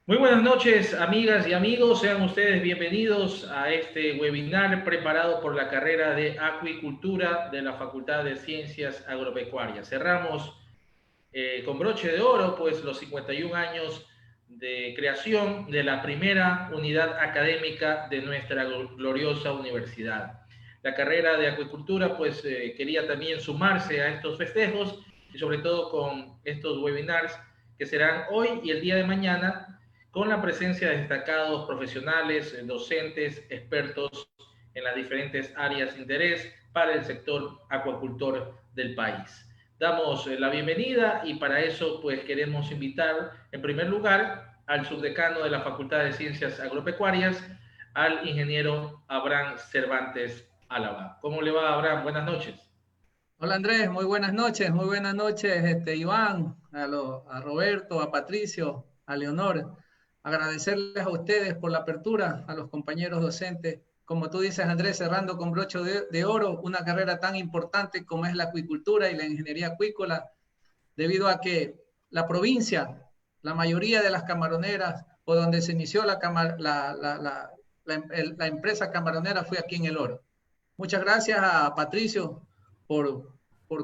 Muy buenas noches, amigas y amigos. Sean ustedes bienvenidos a este webinar preparado por la carrera de Acuicultura de la Facultad de Ciencias Agropecuarias. Cerramos con broche de oro, pues, los 51 años de creación de la primera unidad académica de nuestra gloriosa universidad. La carrera de Acuicultura, pues, quería también sumarse a estos festejos y sobre todo con estos webinars que serán hoy y el día de mañana, con la presencia de destacados profesionales, docentes, expertos en las diferentes áreas de interés para el sector acuacultor del país. Damos la bienvenida y para eso pues queremos invitar en primer lugar al subdecano de la Facultad de Ciencias Agropecuarias, al ingeniero Abraham Cervantes Álava. ¿Cómo le va, Abraham? Buenas noches. Hola Andrés, muy buenas noches, Iván, a Roberto, a Patricio, a Leonor. Agradecerles a ustedes por la apertura, a los compañeros docentes. Como tú dices, Andrés, cerrando con broche de oro una carrera tan importante como es la acuicultura y la ingeniería acuícola, debido a que la provincia, la mayoría de las camaroneras o donde se inició la empresa camaronera fue aquí en El Oro. Muchas gracias a Patricio por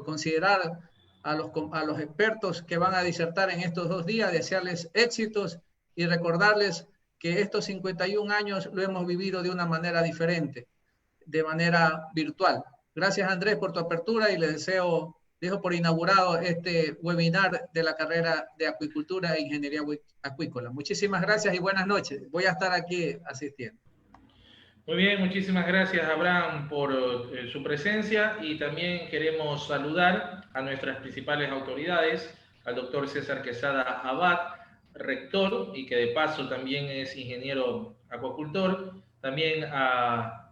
considerar a los expertos que van a disertar en estos 2 días, desearles éxitos y recordarles que estos 51 años lo hemos vivido de una manera diferente, de manera virtual. Gracias Andrés por tu apertura y les dejo por inaugurado este webinar de la carrera de Acuicultura e Ingeniería Acuícola. Muchísimas gracias y buenas noches. Voy a estar aquí asistiendo. Muy bien, muchísimas gracias, Abraham, por su presencia y también queremos saludar a nuestras principales autoridades, al doctor César Quesada Abad, rector y que de paso también es ingeniero acuacultor, también a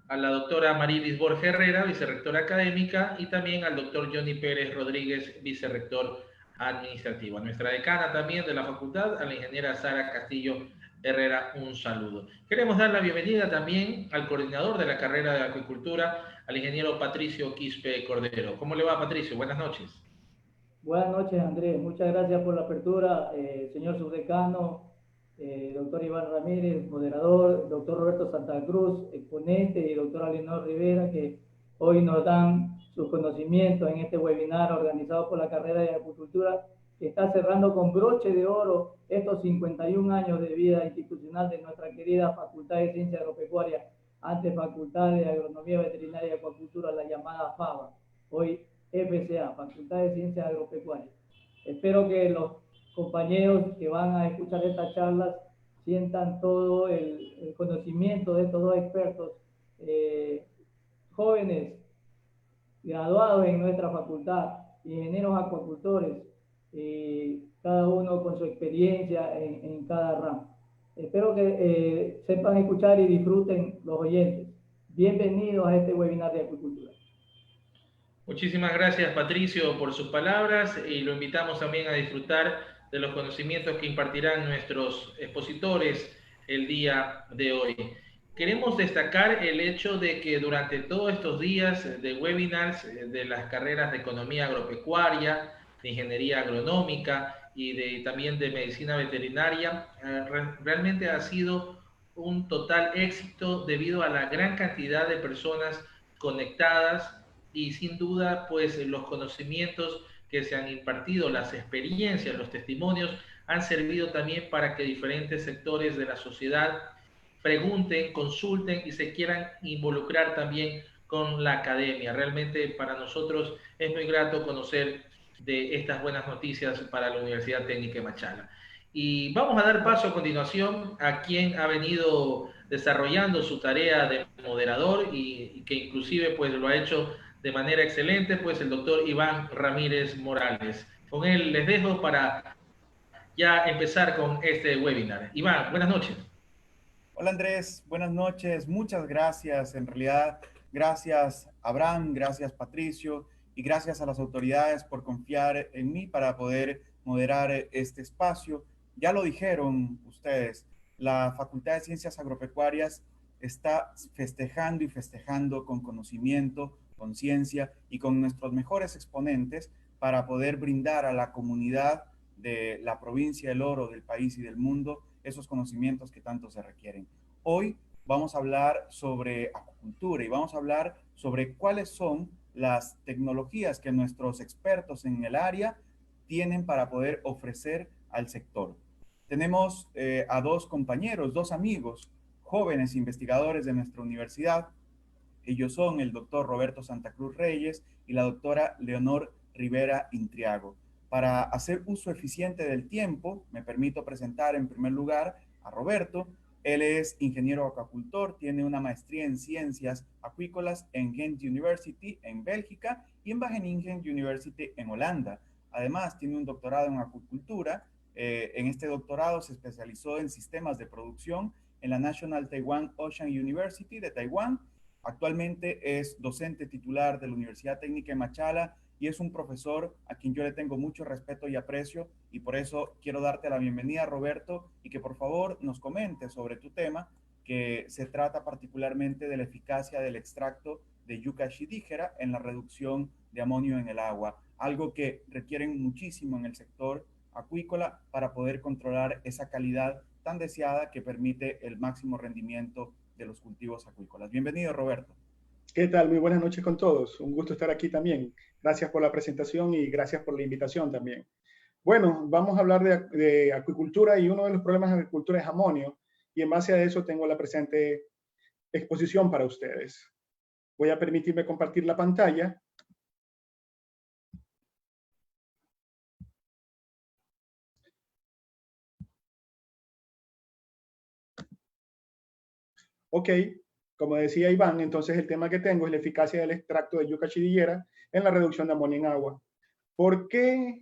la doctora Marilis Borges Herrera, vicerrectora académica, y también al doctor Johnny Pérez Rodríguez, vicerrector administrativo. A nuestra decana también de la facultad, a la ingeniera Sara Castillo Herrera, un saludo. Queremos dar la bienvenida también al coordinador de la carrera de acuicultura, al ingeniero Patricio Quispe Cordero. ¿Cómo le va, Patricio? Buenas noches. Buenas noches, Andrés. Muchas gracias por la apertura, señor subdecano, doctor Iván Ramírez, moderador, doctor Roberto Santa Cruz, exponente, y doctora Leonor Rivera, que hoy nos dan sus conocimientos en este webinar organizado por la carrera de acuicultura, que está cerrando con broche de oro estos 51 años de vida institucional de nuestra querida Facultad de Ciencias Agropecuarias, antes Facultad de Agronomía Veterinaria y Acuacultura, la llamada FABA, hoy FCA, Facultad de Ciencias Agropecuarias. Espero que los compañeros que van a escuchar estas charlas sientan todo el conocimiento de estos dos expertos, jóvenes graduados en nuestra facultad, ingenieros acuacultores, cada uno con su experiencia en cada ramo. Espero que sepan escuchar y disfruten los oyentes. Bienvenidos a este webinar de acuicultura. Muchísimas gracias, Patricio, por sus palabras y lo invitamos también a disfrutar de los conocimientos que impartirán nuestros expositores el día de hoy. Queremos destacar el hecho de que durante todos estos días de webinars de las carreras de Economía Agropecuaria, de Ingeniería Agronómica y también de Medicina Veterinaria, realmente ha sido un total éxito debido a la gran cantidad de personas conectadas y sin duda pues los conocimientos que se han impartido, las experiencias, los testimonios han servido también para que diferentes sectores de la sociedad pregunten, consulten y se quieran involucrar también con la academia. Realmente para nosotros es muy grato conocer de estas buenas noticias para la Universidad Técnica de Machala. Y vamos a dar paso a continuación a quien ha venido desarrollando su tarea de moderador y que inclusive pues lo ha hecho de manera excelente, pues el doctor Iván Ramírez Morales. Con él les dejo para ya empezar con este webinar. Iván, buenas noches. Hola Andrés, buenas noches, muchas gracias. En realidad, gracias Abraham, gracias Patricio y gracias a las autoridades por confiar en mí para poder moderar este espacio. Ya lo dijeron ustedes, la Facultad de Ciencias Agropecuarias está festejando y festejando con conocimiento, con ciencia y con nuestros mejores exponentes para poder brindar a la comunidad de la provincia del Oro, del país y del mundo esos conocimientos que tanto se requieren. Hoy vamos a hablar sobre acuicultura y vamos a hablar sobre cuáles son las tecnologías que nuestros expertos en el área tienen para poder ofrecer al sector. Tenemos a dos compañeros, dos amigos, jóvenes investigadores de nuestra universidad. Ellos son el doctor Roberto Santa Cruz Reyes y la doctora Leonor Rivera Intriago. Para hacer uso eficiente del tiempo, me permito presentar en primer lugar a Roberto. Él es ingeniero acuacultor, tiene una maestría en ciencias acuícolas en Ghent University en Bélgica y en Wageningen University en Holanda. Además, tiene un doctorado en acuicultura. En este doctorado se especializó en sistemas de producción en la National Taiwan Ocean University de Taiwán. Actualmente es docente titular de la Universidad Técnica de Machala y es un profesor a quien yo le tengo mucho respeto y aprecio, y por eso quiero darte la bienvenida, Roberto, y que por favor nos comentes sobre tu tema, que se trata particularmente de la eficacia del extracto de yuca shidígera en la reducción de amonio en el agua, algo que requieren muchísimo en el sector acuícola para poder controlar esa calidad tan deseada que permite el máximo rendimiento de los cultivos acuícolas. Bienvenido, Roberto. ¿Qué tal? Muy buenas noches con todos. Un gusto estar aquí también. Gracias por la presentación y gracias por la invitación también. Bueno, vamos a hablar de acuicultura y uno de los problemas de agricultura es amonio y en base a eso tengo la presente exposición para ustedes. Voy a permitirme compartir la pantalla. Ok, como decía Iván, entonces el tema que tengo es la eficacia del extracto de yuca shidillera en la reducción de amonio en agua. ¿Por qué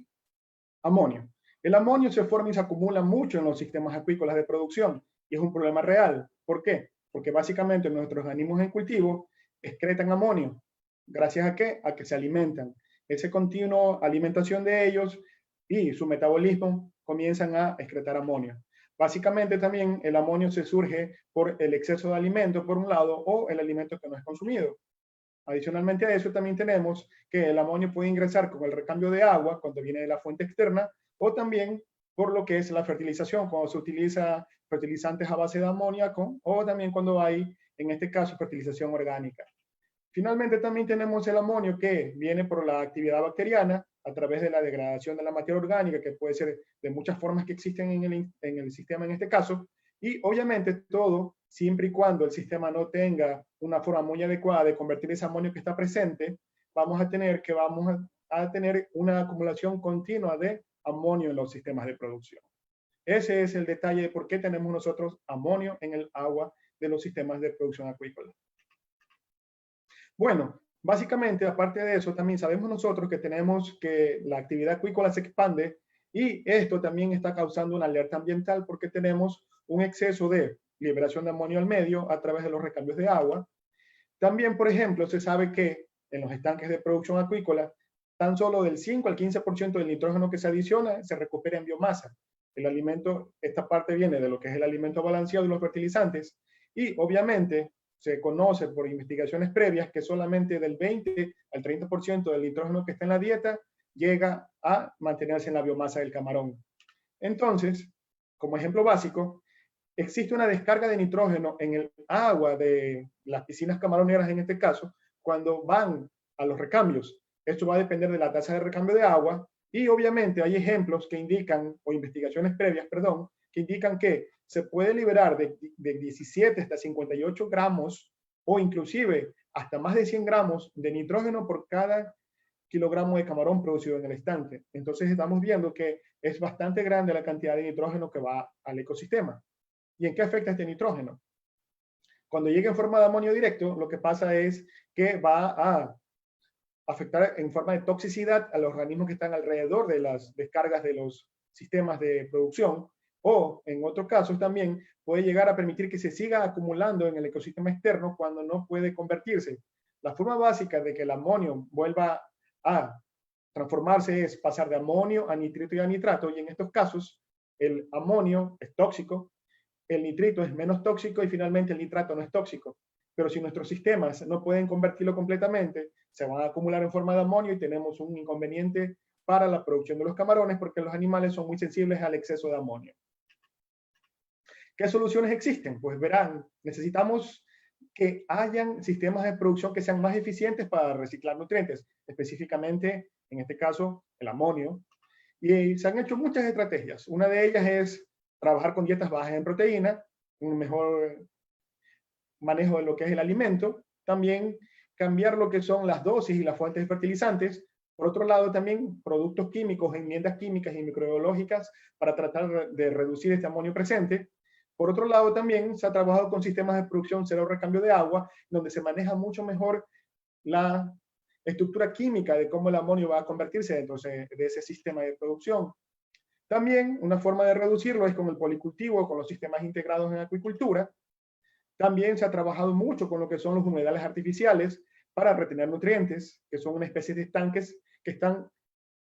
amonio? El amonio se forma y se acumula mucho en los sistemas acuícolas de producción y es un problema real. ¿Por qué? Porque básicamente nuestros organismos en cultivo excretan amonio. ¿Gracias a qué? A que se alimentan. Esa continua alimentación de ellos y su metabolismo comienzan a excretar amonio. Básicamente también el amonio se surge por el exceso de alimento, por un lado, o el alimento que no es consumido. Adicionalmente a eso también tenemos que el amonio puede ingresar con el recambio de agua cuando viene de la fuente externa o también por lo que es la fertilización, cuando se utiliza fertilizantes a base de amoníaco o también cuando hay, en este caso, fertilización orgánica. Finalmente también tenemos el amonio que viene por la actividad bacteriana a través de la degradación de la materia orgánica, que puede ser de muchas formas que existen en el sistema en este caso, y obviamente todo siempre y cuando el sistema no tenga una forma muy adecuada de convertir ese amonio que está presente, vamos a tener una acumulación continua de amonio en los sistemas de producción. Ese es el detalle de por qué tenemos nosotros amonio en el agua de los sistemas de producción acuícola. Bueno, básicamente, aparte de eso, también sabemos nosotros que tenemos que la actividad acuícola se expande y esto también está causando una alerta ambiental porque tenemos un exceso de liberación de amonio al medio a través de los recambios de agua. También, por ejemplo, se sabe que en los estanques de producción acuícola, tan solo del 5 al 15% del nitrógeno que se adiciona se recupera en biomasa. El alimento, esta parte viene de lo que es el alimento balanceado y los fertilizantes. Y obviamente se conoce por investigaciones previas que solamente del 20 al 30% del nitrógeno que está en la dieta llega a mantenerse en la biomasa del camarón. Entonces, como ejemplo básico, existe una descarga de nitrógeno en el agua de las piscinas camaroneras, en este caso, cuando van a los recambios. Esto va a depender de la tasa de recambio de agua y obviamente hay ejemplos que indican, o investigaciones previas, perdón, que indican que se puede liberar de 17 hasta 58 gramos o inclusive hasta más de 100 gramos de nitrógeno por cada kilogramos de camarón producido en el estanque. Entonces estamos viendo que es bastante grande la cantidad de nitrógeno que va al ecosistema. ¿Y en qué afecta este nitrógeno? Cuando llega en forma de amonio directo, lo que pasa es que va a afectar en forma de toxicidad a los organismos que están alrededor de las descargas de los sistemas de producción, o en otros casos también puede llegar a permitir que se siga acumulando en el ecosistema externo cuando no puede convertirse. La forma básica de que el amonio vuelva a transformarse es pasar de amonio a nitrito y a nitrato, y en estos casos el amonio es tóxico, el nitrito es menos tóxico y finalmente el nitrato no es tóxico. Pero si nuestros sistemas no pueden convertirlo completamente, se van a acumular en forma de amonio y tenemos un inconveniente para la producción de los camarones porque los animales son muy sensibles al exceso de amonio. ¿Qué soluciones existen? Pues verán, necesitamos que hayan sistemas de producción que sean más eficientes para reciclar nutrientes, específicamente, en este caso, el amonio. Y se han hecho muchas estrategias. Una de ellas es trabajar con dietas bajas en proteína, un mejor manejo de lo que es el alimento, también cambiar lo que son las dosis y las fuentes de fertilizantes. Por otro lado, también productos químicos, enmiendas químicas y microbiológicas para tratar de reducir este amonio presente. Por otro lado, también se ha trabajado con sistemas de producción cero recambio de agua, donde se maneja mucho mejor la estructura química de cómo el amonio va a convertirse dentro de ese sistema de producción. También una forma de reducirlo es con el policultivo, con los sistemas integrados en acuicultura. También se ha trabajado mucho con lo que son los humedales artificiales para retener nutrientes, que son una especie de estanques que están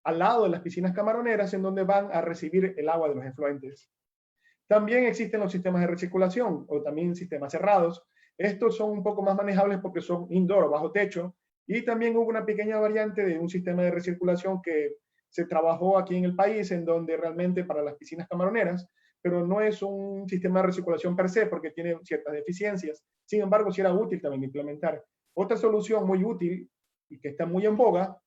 al lado de las piscinas camaroneras en donde van a recibir el agua de los efluentes. También existen los sistemas de recirculación o también sistemas cerrados. Estos son un poco más manejables porque son indoor o bajo techo. Y también hubo una pequeña variante de un sistema de recirculación que se trabajó aquí en el país, en donde realmente para las piscinas camaroneras, pero no es un sistema de recirculación per se porque tiene ciertas deficiencias. Sin embargo, sí era útil también implementar. Otra solución muy útil y que está muy en boga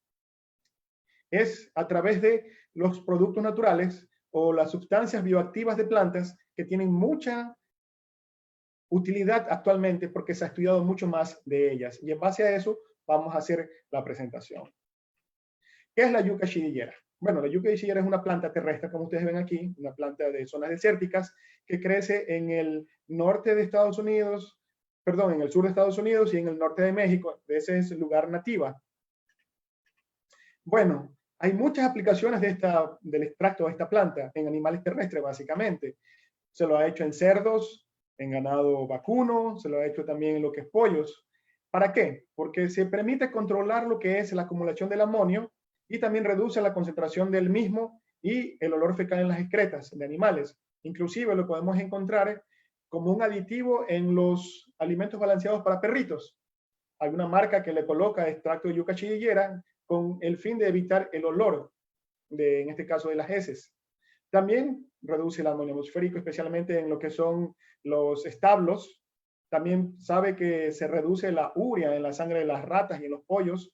es a través de los productos naturales o las sustancias bioactivas de plantas que tienen mucha utilidad actualmente porque se ha estudiado mucho más de ellas. Y en base a eso vamos a hacer la presentación. ¿Qué es la yuca chidillera? Bueno, la yuca chidillera es una planta terrestre, como ustedes ven aquí, una planta de zonas desérticas que crece en el norte de Estados Unidos, perdón, en el sur de Estados Unidos y en el norte de México. Ese es el lugar nativa. Bueno, hay muchas aplicaciones del extracto de esta planta en animales terrestres, básicamente. Se lo ha hecho en cerdos, en ganado vacuno, se lo ha hecho también en lo que es pollos. ¿Para qué? Porque se permite controlar lo que es la acumulación del amonio y también reduce la concentración del mismo y el olor fecal en las excretas de animales. Inclusive lo podemos encontrar como un aditivo en los alimentos balanceados para perritos. Hay una marca que le coloca extracto de yuca chidillera con el fin de evitar el olor, en este caso de las heces. También reduce el amonio atmosférico, especialmente en lo que son los establos. También sabe que se reduce la urea en la sangre de las ratas y en los pollos.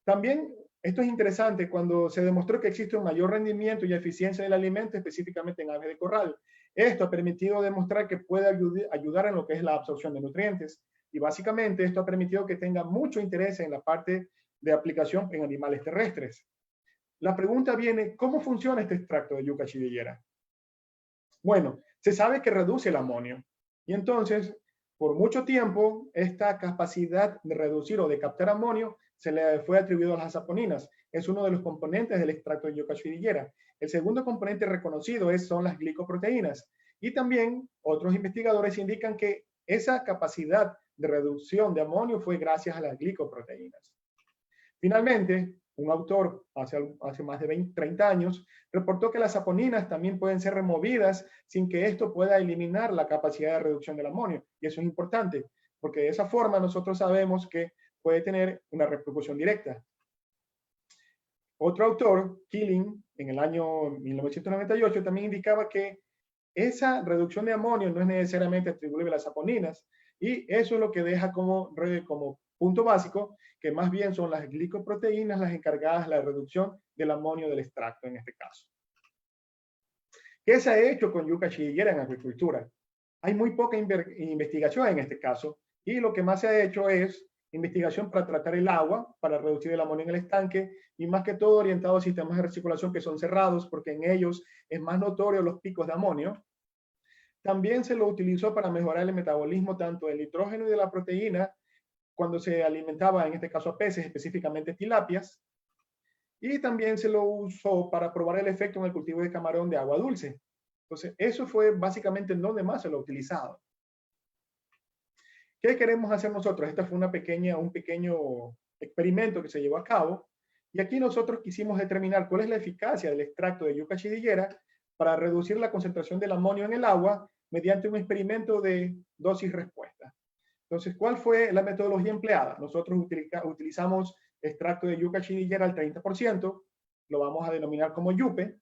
También, esto es interesante, cuando se demostró que existe un mayor rendimiento y eficiencia del alimento, específicamente en aves de corral. Esto ha permitido demostrar que puede ayudar en lo que es la absorción de nutrientes. Y básicamente esto ha permitido que tenga mucho interés en la parte de aplicación en animales terrestres. La pregunta viene, ¿cómo funciona este extracto de yuca chidillera? Bueno, se sabe que reduce el amonio. Y entonces, por mucho tiempo, esta capacidad de reducir o de captar amonio se le fue atribuido a las saponinas. Es uno de los componentes del extracto de yuca chidillera. El segundo componente reconocido son las glicoproteínas. Y también otros investigadores indican que esa capacidad de reducción de amonio fue gracias a las glicoproteínas. Finalmente, un autor hace más de 30 años reportó que las saponinas también pueden ser removidas sin que esto pueda eliminar la capacidad de reducción del amonio. Y eso es importante, porque de esa forma nosotros sabemos que puede tener una repercusión directa. Otro autor, Killing, en el año 1998, también indicaba que esa reducción de amonio no es necesariamente atribuible a las saponinas, y eso es lo que deja como punto básico, que más bien son las glicoproteínas las encargadas de la reducción del amonio del extracto en este caso. ¿Qué se ha hecho con yuca chidillera en acuicultura? Hay muy poca investigación en este caso, y lo que más se ha hecho es investigación para tratar el agua, para reducir el amonio en el estanque, y más que todo orientado a sistemas de recirculación que son cerrados, porque en ellos es más notorio los picos de amonio. También se lo utilizó para mejorar el metabolismo tanto del nitrógeno y de la proteína cuando se alimentaba, en este caso a peces, específicamente tilapias. Y también se lo usó para probar el efecto en el cultivo de camarón de agua dulce. Entonces, eso fue básicamente en donde más se lo ha utilizado. ¿Qué queremos hacer nosotros? Esta fue un pequeño experimento que se llevó a cabo. Y aquí nosotros quisimos determinar cuál es la eficacia del extracto de yuca chidillera para reducir la concentración del amonio en el agua mediante un experimento de dosis-respuesta. Entonces, ¿cuál fue la metodología empleada? Nosotros utilizamos extracto de yuca chidillera al 30%, lo vamos a denominar como yupe.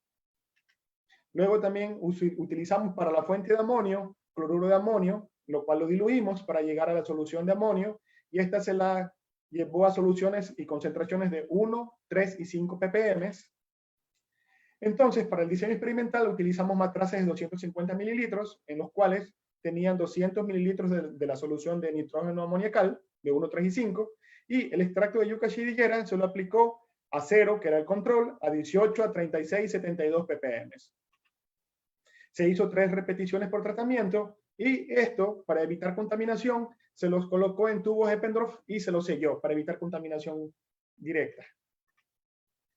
Luego también utilizamos para la fuente de amonio, cloruro de amonio, lo cual lo diluimos para llegar a la solución de amonio, y esta se la llevó a soluciones y concentraciones de 1, 3 y 5 ppm. Entonces, para el diseño experimental utilizamos matraces de 250 mililitros, en los cuales tenían 200 mililitros de la solución de nitrógeno amoniacal, de 1, 3 y 5, y el extracto de yuca chidillera se lo aplicó a 0, que era el control, a 18, a 36 y 72 ppm. Se hizo 3 repeticiones por tratamiento, y esto, para evitar contaminación, se los colocó en tubos Eppendorf y se los selló para evitar contaminación directa.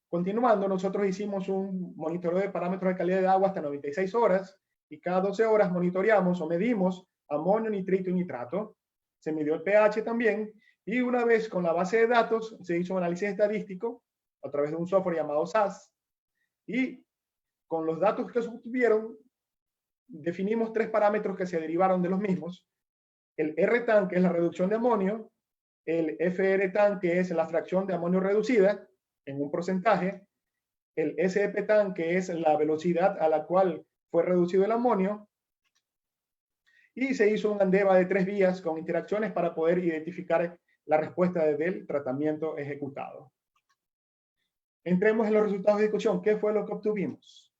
Continuando, nosotros hicimos un monitoreo de parámetros de calidad de agua hasta 96 horas, y cada 12 horas monitoreamos o medimos amonio, nitrito y nitrato. Se midió el pH también, y una vez con la base de datos se hizo un análisis estadístico a través de un software llamado SAS, y con los datos que se obtuvieron definimos 3 parámetros que se derivaron de los mismos: el R-TAN, que es la reducción de amonio; el FR-TAN, que es la fracción de amonio reducida en un porcentaje; el SEP-TAN, que es la velocidad a la cual fue reducido el amonio. Y se hizo un ANDEVA de 3 vías con interacciones para poder identificar la respuesta del tratamiento ejecutado. Entremos en los resultados de discusión. ¿Qué fue lo que obtuvimos?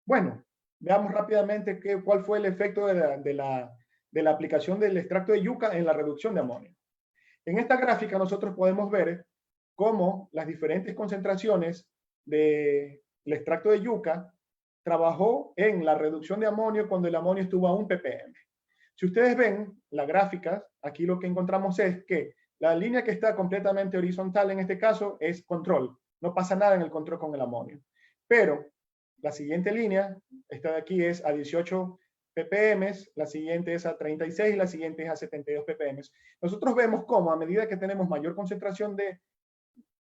Bueno, veamos rápidamente cuál fue el efecto de la aplicación del extracto de yuca en la reducción de amonio. En esta gráfica nosotros podemos ver cómo las diferentes concentraciones del extracto de yuca trabajó en la reducción de amonio cuando el amonio estuvo a 1 ppm. Si ustedes ven la gráfica, aquí lo que encontramos es que la línea que está completamente horizontal en este caso es control. No pasa nada en el control con el amonio. Pero la siguiente línea, esta de aquí, es a 18 ppm, la siguiente es a 36 y la siguiente es a 72 ppm. Nosotros vemos cómo a medida que tenemos mayor concentración de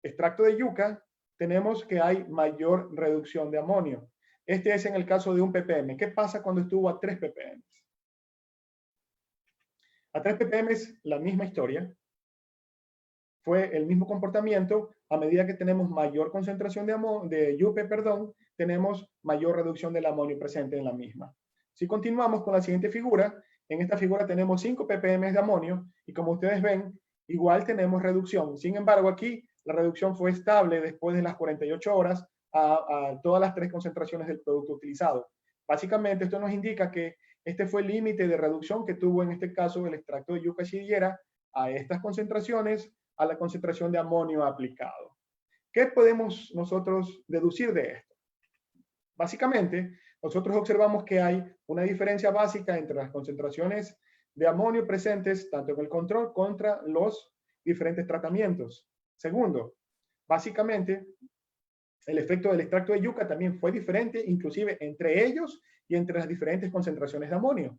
extracto de yuca, tenemos que hay mayor reducción de amonio. Este es en el caso de 1 ppm. ¿Qué pasa cuando estuvo a 3 ppm? A 3 ppm es la misma historia. Fue el mismo comportamiento. A medida que tenemos mayor concentración de yupe, tenemos mayor reducción del amonio presente en la misma. Si continuamos con la siguiente figura, en esta figura tenemos 5 ppm de amonio, y como ustedes ven, igual tenemos reducción. Sin embargo, aquí la reducción fue estable después de las 48 horas a todas las 3 concentraciones del producto utilizado. Básicamente, esto nos indica que este fue el límite de reducción que tuvo en este caso el extracto de yuca chidillera a estas concentraciones, a la concentración de amonio aplicado. ¿Qué podemos nosotros deducir de esto? Básicamente, nosotros observamos que hay una diferencia básica entre las concentraciones de amonio presentes tanto en el control contra los diferentes tratamientos. Segundo, básicamente, el efecto del extracto de yuca también fue diferente, inclusive entre ellos y entre las diferentes concentraciones de amonio.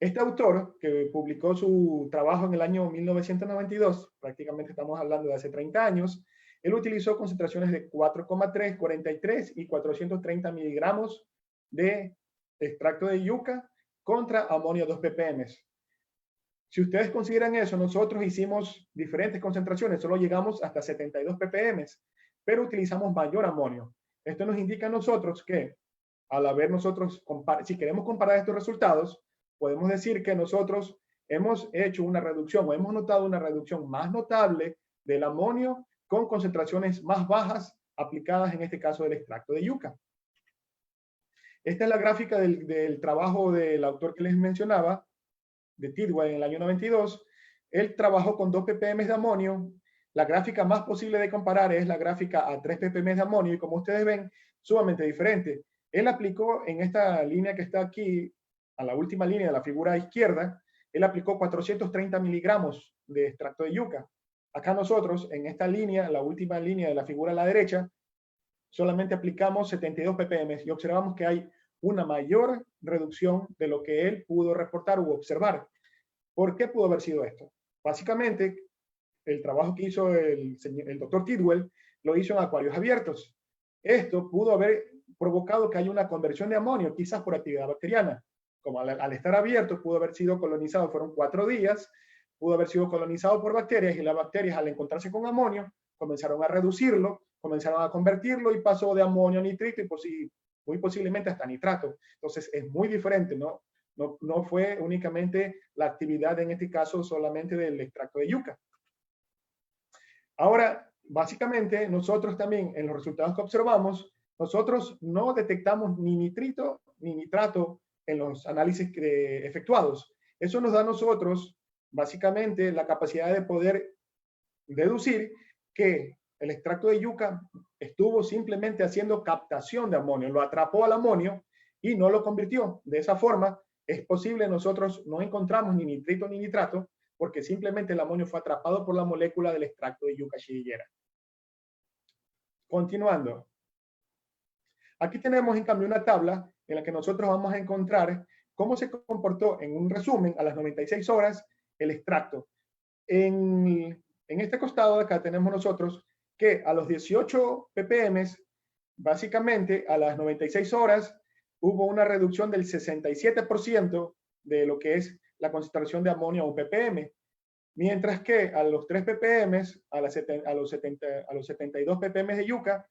Este autor, que publicó su trabajo en el año 1992, prácticamente estamos hablando de hace 30 años, él utilizó concentraciones de 4,3, 43 y 430 miligramos de extracto de yuca contra amonio 2 ppm. Si ustedes consideran eso, nosotros hicimos diferentes concentraciones, solo llegamos hasta 72 ppm, pero utilizamos mayor amonio. Esto nos indica a nosotros que, al haber nosotros, si queremos comparar estos resultados, podemos decir que nosotros hemos hecho una reducción o hemos notado una reducción más notable del amonio con concentraciones más bajas aplicadas en este caso del extracto de yuca. Esta es la gráfica del trabajo del autor que les mencionaba, de Tidwell en el año 92. él trabajó con 2 ppm de amonio. La gráfica más posible de comparar es la gráfica a 3 ppm de amonio, y como ustedes ven, sumamente diferente. Él aplicó en esta línea que está aquí, a la última línea de la figura izquierda, él aplicó 430 miligramos de extracto de yuca. Acá nosotros, en esta línea, la última línea de la figura a la derecha, solamente aplicamos 72 ppm y observamos que hay una mayor reducción de lo que él pudo reportar u observar. ¿Por qué pudo haber sido esto? Básicamente, el trabajo que hizo el doctor Tidwell lo hizo en acuarios abiertos. Esto pudo haber provocado que haya una conversión de amonio, quizás por actividad bacteriana. Como al estar abierto, pudo haber sido colonizado, fueron 4 días, pudo haber sido colonizado por bacterias, y las bacterias, al encontrarse con amonio, comenzaron a reducirlo, comenzaron a convertirlo y pasó de amonio a nitrito y muy posiblemente hasta nitrato. Entonces es muy diferente, ¿no? No fue únicamente la actividad, en este caso, solamente del extracto de yuca. Ahora, básicamente, nosotros también, en los resultados que observamos, nosotros no detectamos ni nitrito ni nitrato en los análisis efectuados. Eso nos da a nosotros, básicamente, la capacidad de poder deducir que el extracto de yuca estuvo simplemente haciendo captación de amonio, lo atrapó al amonio y no lo convirtió. De esa forma, es posible, nosotros no encontramos ni nitrito ni nitrato, porque simplemente el amonio fue atrapado por la molécula del extracto de yuca shigellera. Continuando. Aquí tenemos, en cambio, una tabla en la que nosotros vamos a encontrar cómo se comportó, en un resumen, a las 96 horas el extracto. En este costado de acá tenemos nosotros que a los 18 ppm, básicamente a las 96 horas, hubo una reducción del 67% de lo que es la concentración de amonio a 1 ppm, mientras que a los 3 ppm, a los 72 ppm de yuca,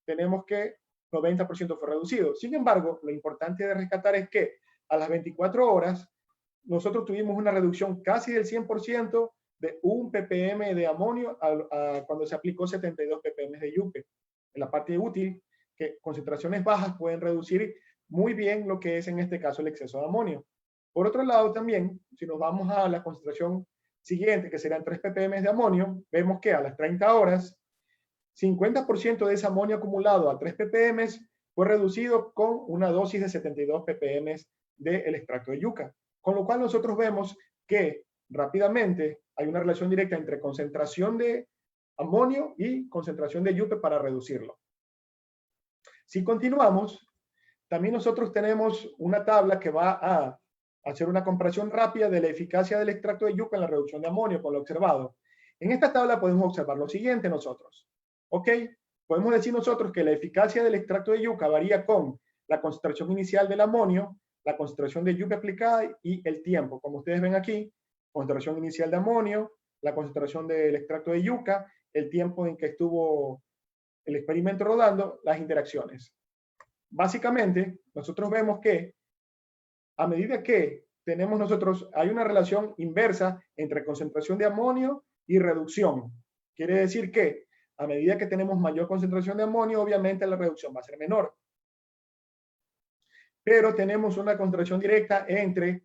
tenemos que 90% fue reducido. Sin embargo, lo importante de rescatar es que a las 24 horas, nosotros tuvimos una reducción casi del 100% de 1 ppm de amonio cuando se aplicó 72 ppm de yuca. En la parte útil, que concentraciones bajas pueden reducir muy bien lo que es, en este caso, el exceso de amonio. Por otro lado, también, si nos vamos a la concentración siguiente, que serán 3 ppm de amonio, vemos que a las 30 horas, 50% de ese amonio acumulado a 3 ppm fue reducido con una dosis de 72 ppm del extracto de yuca. Con lo cual nosotros vemos que rápidamente hay una relación directa entre concentración de amonio y concentración de yuca para reducirlo. Si continuamos, también nosotros tenemos una tabla que va a hacer una comparación rápida de la eficacia del extracto de yuca en la reducción de amonio con lo observado. En esta tabla podemos observar lo siguiente nosotros. ¿Ok? Podemos decir nosotros que la eficacia del extracto de yuca varía con la concentración inicial del amonio, la concentración de yuca aplicada y el tiempo. Como ustedes ven aquí, concentración inicial de amonio, la concentración del extracto de yuca, el tiempo en que estuvo el experimento rodando, las interacciones. Básicamente, nosotros vemos que a medida que tenemos nosotros, hay una relación inversa entre concentración de amonio y reducción. Quiere decir que a medida que tenemos mayor concentración de amonio, obviamente la reducción va a ser menor. Pero tenemos una concentración directa entre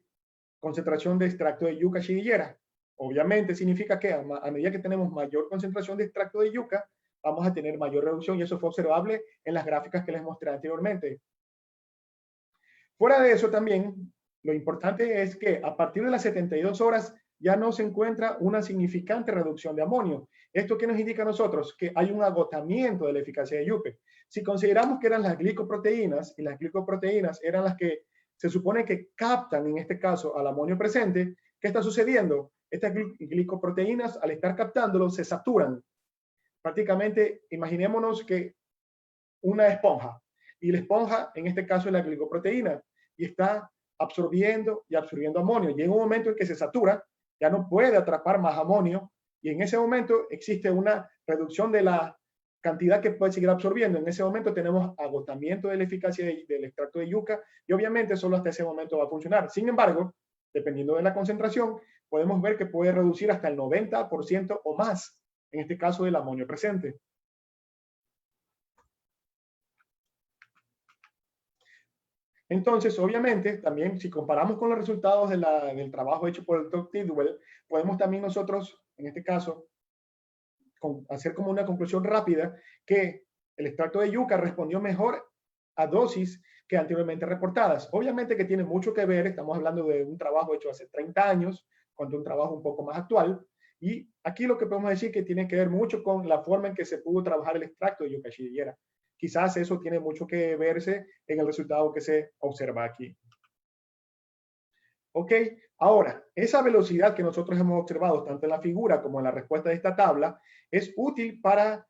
concentración de extracto de yuca shigellera. Obviamente significa que a medida que tenemos mayor concentración de extracto de yuca, vamos a tener mayor reducción, y eso fue observable en las gráficas que les mostré anteriormente. Fuera de eso también, lo importante es que a partir de las 72 horas ya no se encuentra una significante reducción de amonio. ¿Esto qué nos indica a nosotros? Que hay un agotamiento de la eficacia de yuca. Si consideramos que eran las glicoproteínas, y las glicoproteínas eran las que se supone que captan, en este caso, al amonio presente, ¿qué está sucediendo? Estas glicoproteínas, al estar captándolo, se saturan. Prácticamente, imaginémonos que una esponja, y la esponja, en este caso, es la glicoproteína, y está absorbiendo y absorbiendo amonio. Llega un momento en que se satura, ya no puede atrapar más amonio, y en ese momento existe una reducción de la cantidad que puede seguir absorbiendo. En ese momento tenemos agotamiento de la eficacia del extracto de yuca, y obviamente solo hasta ese momento va a funcionar. Sin embargo, dependiendo de la concentración, podemos ver que puede reducir hasta el 90% o más, en este caso del amonio presente. Entonces, obviamente, también si comparamos con los resultados del trabajo hecho por el Dr. Tidwell, podemos también nosotros, en este caso, hacer como una conclusión rápida que el extracto de yuca respondió mejor a dosis que anteriormente reportadas. Obviamente que tiene mucho que ver, estamos hablando de un trabajo hecho hace 30 años, contra un trabajo un poco más actual, y aquí lo que podemos decir que tiene que ver mucho con la forma en que se pudo trabajar el extracto de yuca chidillera. Quizás eso tiene mucho que verse en el resultado que se observa aquí. Ok, ahora, esa velocidad que nosotros hemos observado tanto en la figura como en la respuesta de esta tabla es útil para,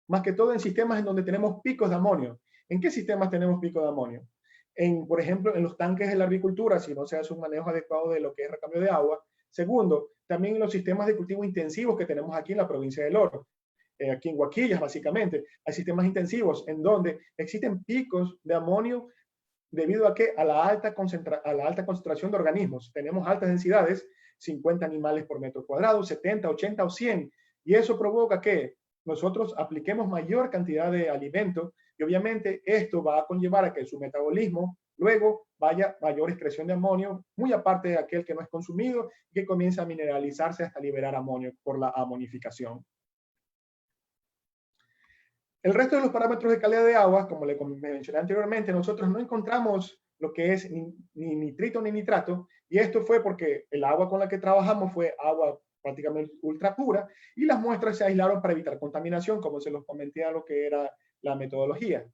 más que todo en sistemas en donde tenemos picos de amonio. ¿En qué sistemas tenemos picos de amonio? Por ejemplo, en los tanques de la agricultura, si no se hace un manejo adecuado de lo que es recambio de agua. Segundo, también en los sistemas de cultivo intensivos que tenemos aquí en la provincia del Oro. Aquí en Huaquillas, básicamente, hay sistemas intensivos en donde existen picos de amonio debido a que a la alta concentración de organismos. Tenemos altas densidades, 50 animales por metro cuadrado, 70, 80 o 100, y eso provoca que nosotros apliquemos mayor cantidad de alimento y obviamente esto va a conllevar a que su metabolismo luego vaya mayor excreción de amonio, muy aparte de aquel que no es consumido y que comienza a mineralizarse hasta liberar amonio por la amonificación. El resto de los parámetros de calidad de agua, como le mencioné anteriormente, nosotros no encontramos lo que es ni nitrito ni nitrato, y esto fue porque el agua con la que trabajamos fue agua prácticamente ultra pura, y las muestras se aislaron para evitar contaminación, como se los comenté a lo que era la metodología.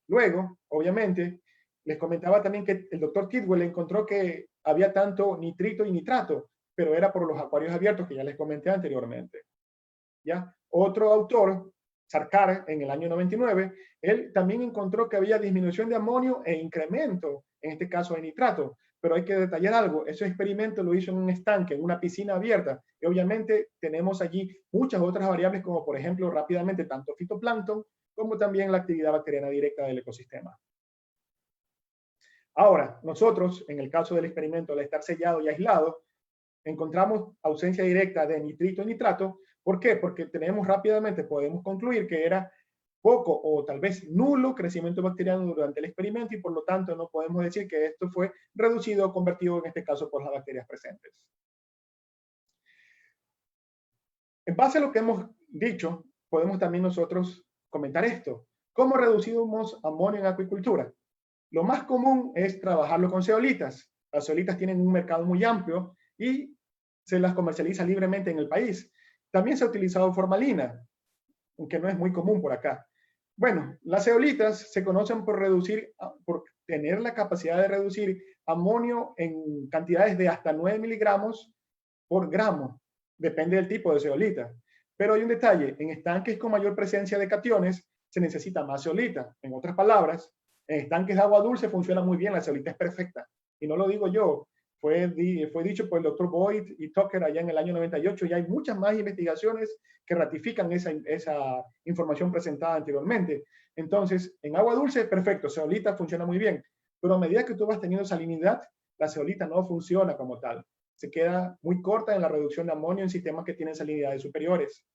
Luego, obviamente, les comentaba también que el doctor Tidwell encontró que había tanto nitrito y nitrato, pero era por los acuarios abiertos que ya les comenté anteriormente. ¿Ya? Otro autor, Sarkar, en el año 99, él también encontró que había disminución de amonio e incremento, en este caso de nitrato. Pero hay que detallar algo, ese experimento lo hizo en un estanque, en una piscina abierta, y obviamente tenemos allí muchas otras variables, como por ejemplo, rápidamente, tanto fitoplancton, como también la actividad bacteriana directa del ecosistema. Ahora, nosotros, en el caso del experimento, al estar sellado y aislado, encontramos ausencia directa de nitrito y nitrato. ¿Por qué? Porque rápidamente podemos concluir que era poco o tal vez nulo crecimiento bacteriano durante el experimento y por lo tanto no podemos decir que esto fue reducido o convertido en este caso por las bacterias presentes. En base a lo que hemos dicho, podemos también nosotros comentar esto. ¿Cómo reducimos amonio en acuicultura? Lo más común es trabajarlo con zeolitas. Las zeolitas tienen un mercado muy amplio y se las comercializa libremente en el país. También se ha utilizado formalina, aunque no es muy común por acá. Bueno, las zeolitas se conocen por tener la capacidad de reducir amonio en cantidades de hasta 9 miligramos por gramo. Depende del tipo de zeolita. Pero hay un detalle, en estanques con mayor presencia de cationes se necesita más zeolita. En otras palabras, en estanques de agua dulce funciona muy bien, la zeolita es perfecta. Y no lo digo yo, fue dicho por el doctor Boyd y Tucker allá en el año 98, y hay muchas más investigaciones que ratifican esa información presentada anteriormente. Entonces, en agua dulce, perfecto, zeolita funciona muy bien, pero a medida que tú vas teniendo salinidad, la zeolita no funciona como tal. Se queda muy corta en la reducción de amonio en sistemas que tienen salinidades superiores.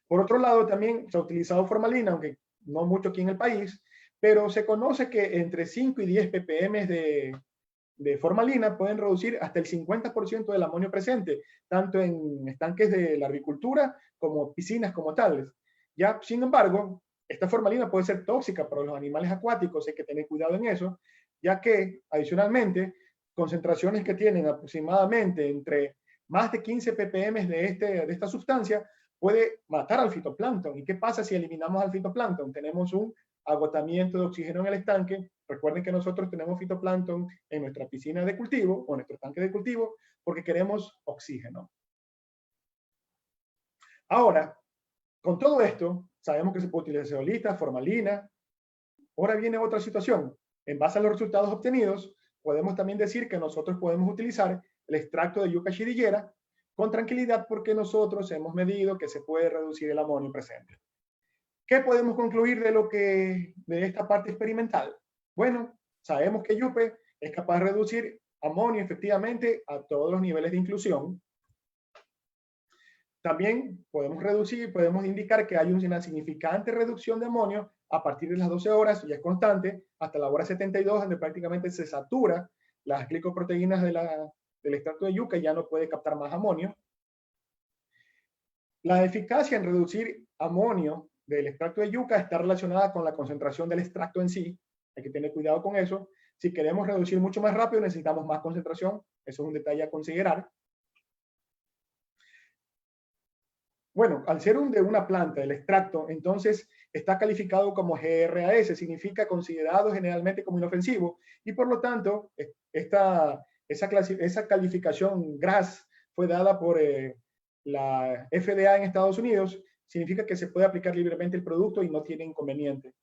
Por otro lado, también se ha utilizado formalina, aunque no mucho aquí en el país, pero se conoce que entre 5 y 10 ppm de formalina pueden reducir hasta el 50% del amonio presente, tanto en estanques de la agricultura como piscinas como tales. Ya, sin embargo, esta formalina puede ser tóxica para los animales acuáticos, hay que tener cuidado en eso, ya que adicionalmente, concentraciones que tienen aproximadamente entre más de 15 ppm de esta sustancia puede matar al fitoplancton. ¿Y qué pasa si eliminamos al fitoplancton? Tenemos un agotamiento de oxígeno en el estanque. Recuerden que nosotros tenemos fitoplancton en nuestra piscina de cultivo o en nuestro tanque de cultivo porque queremos oxígeno. Ahora, con todo esto, sabemos que se puede utilizar zeolita, formalina. Ahora viene otra situación. En base a los resultados obtenidos, podemos también decir que nosotros podemos utilizar el extracto de yuca chidillera con tranquilidad porque nosotros hemos medido que se puede reducir el amonio presente. ¿Qué podemos concluir de esta parte experimental? Bueno, sabemos que Yupe es capaz de reducir amonio efectivamente a todos los niveles de inclusión. También podemos indicar que hay una significante reducción de amonio a partir de las 12 horas, ya es constante, hasta la hora 72, donde prácticamente se satura las glicoproteínas del extracto de yuca y ya no puede captar más amonio. La eficacia en reducir amonio del extracto de yuca está relacionada con la concentración del extracto en sí. Hay que tener cuidado con eso. Si queremos reducir mucho más rápido, necesitamos más concentración. Eso es un detalle a considerar. Bueno, al ser de una planta, el extracto, entonces está calificado como GRAS, significa considerado generalmente como inofensivo, y por lo tanto, esa calificación GRAS fue dada por la FDA en Estados Unidos, significa que se puede aplicar libremente el producto y no tiene inconveniente.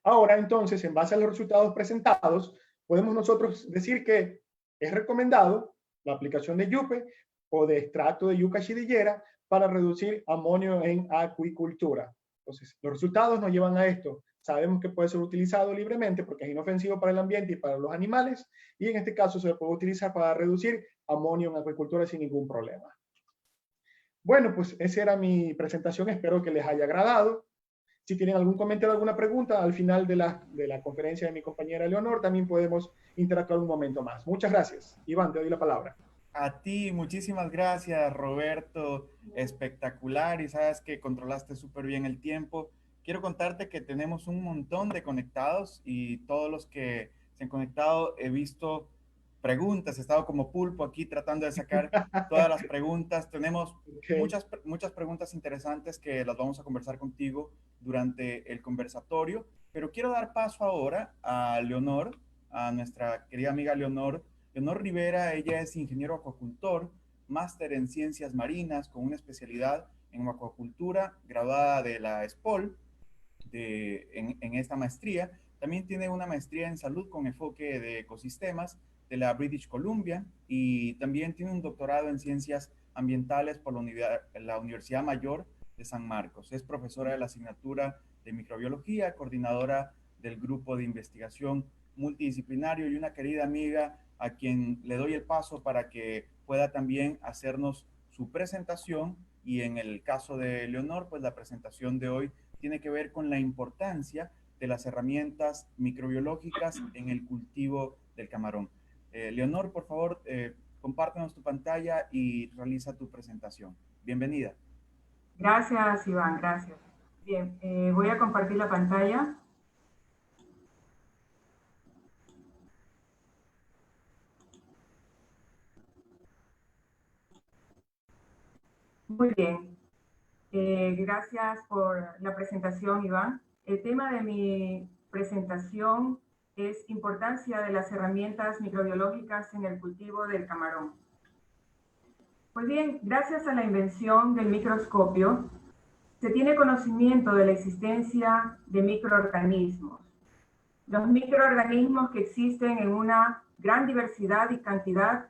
Ahora, entonces, en base a los resultados presentados, podemos nosotros decir que es recomendado la aplicación de yupe o de extracto de yuca chidillera para reducir amonio en acuicultura. Entonces, los resultados nos llevan a esto. Sabemos que puede ser utilizado libremente porque es inofensivo para el ambiente y para los animales, y en este caso se puede utilizar para reducir amonio en acuicultura sin ningún problema. Bueno, pues esa era mi presentación, espero que les haya agradado. Si tienen algún comentario, alguna pregunta, al final de la conferencia de mi compañera Leonor, también podemos interactuar un momento más. Muchas gracias. Iván, te doy la palabra. A ti, muchísimas gracias, Roberto. Espectacular, y sabes que controlaste súper bien el tiempo. Quiero contarte que tenemos un montón de conectados y todos los que se han conectado he visto preguntas. He estado como pulpo aquí tratando de sacar todas las preguntas. Tenemos muchas preguntas interesantes que las vamos a conversar contigo durante el conversatorio, pero quiero dar paso ahora a Leonor, a nuestra querida amiga Leonor. Leonor Rivera, ella es ingeniero acuacultor, máster en ciencias marinas con una especialidad en acuacultura, graduada de la SPOL en esta maestría. También tiene una maestría en salud con enfoque de ecosistemas de la British Columbia, y también tiene un doctorado en ciencias ambientales por la Universidad Mayor de San Marcos. Es profesora de la asignatura de microbiología, coordinadora del grupo de investigación multidisciplinario, y una querida amiga a quien le doy el paso para que pueda también hacernos su presentación. Y en el caso de Leonor, pues la presentación de hoy tiene que ver con la importancia de las herramientas microbiológicas en el cultivo del camarón. Leonor, por favor, compártenos tu pantalla y realiza tu presentación. Bienvenida. Gracias, Iván, gracias. Bien, voy a compartir la pantalla. Muy bien. Gracias por la presentación, Iván. El tema de mi presentación es importancia de las herramientas microbiológicas en el cultivo del camarón. Pues bien, gracias a la invención del microscopio, se tiene conocimiento de la existencia de microorganismos. Los microorganismos que existen en una gran diversidad y cantidad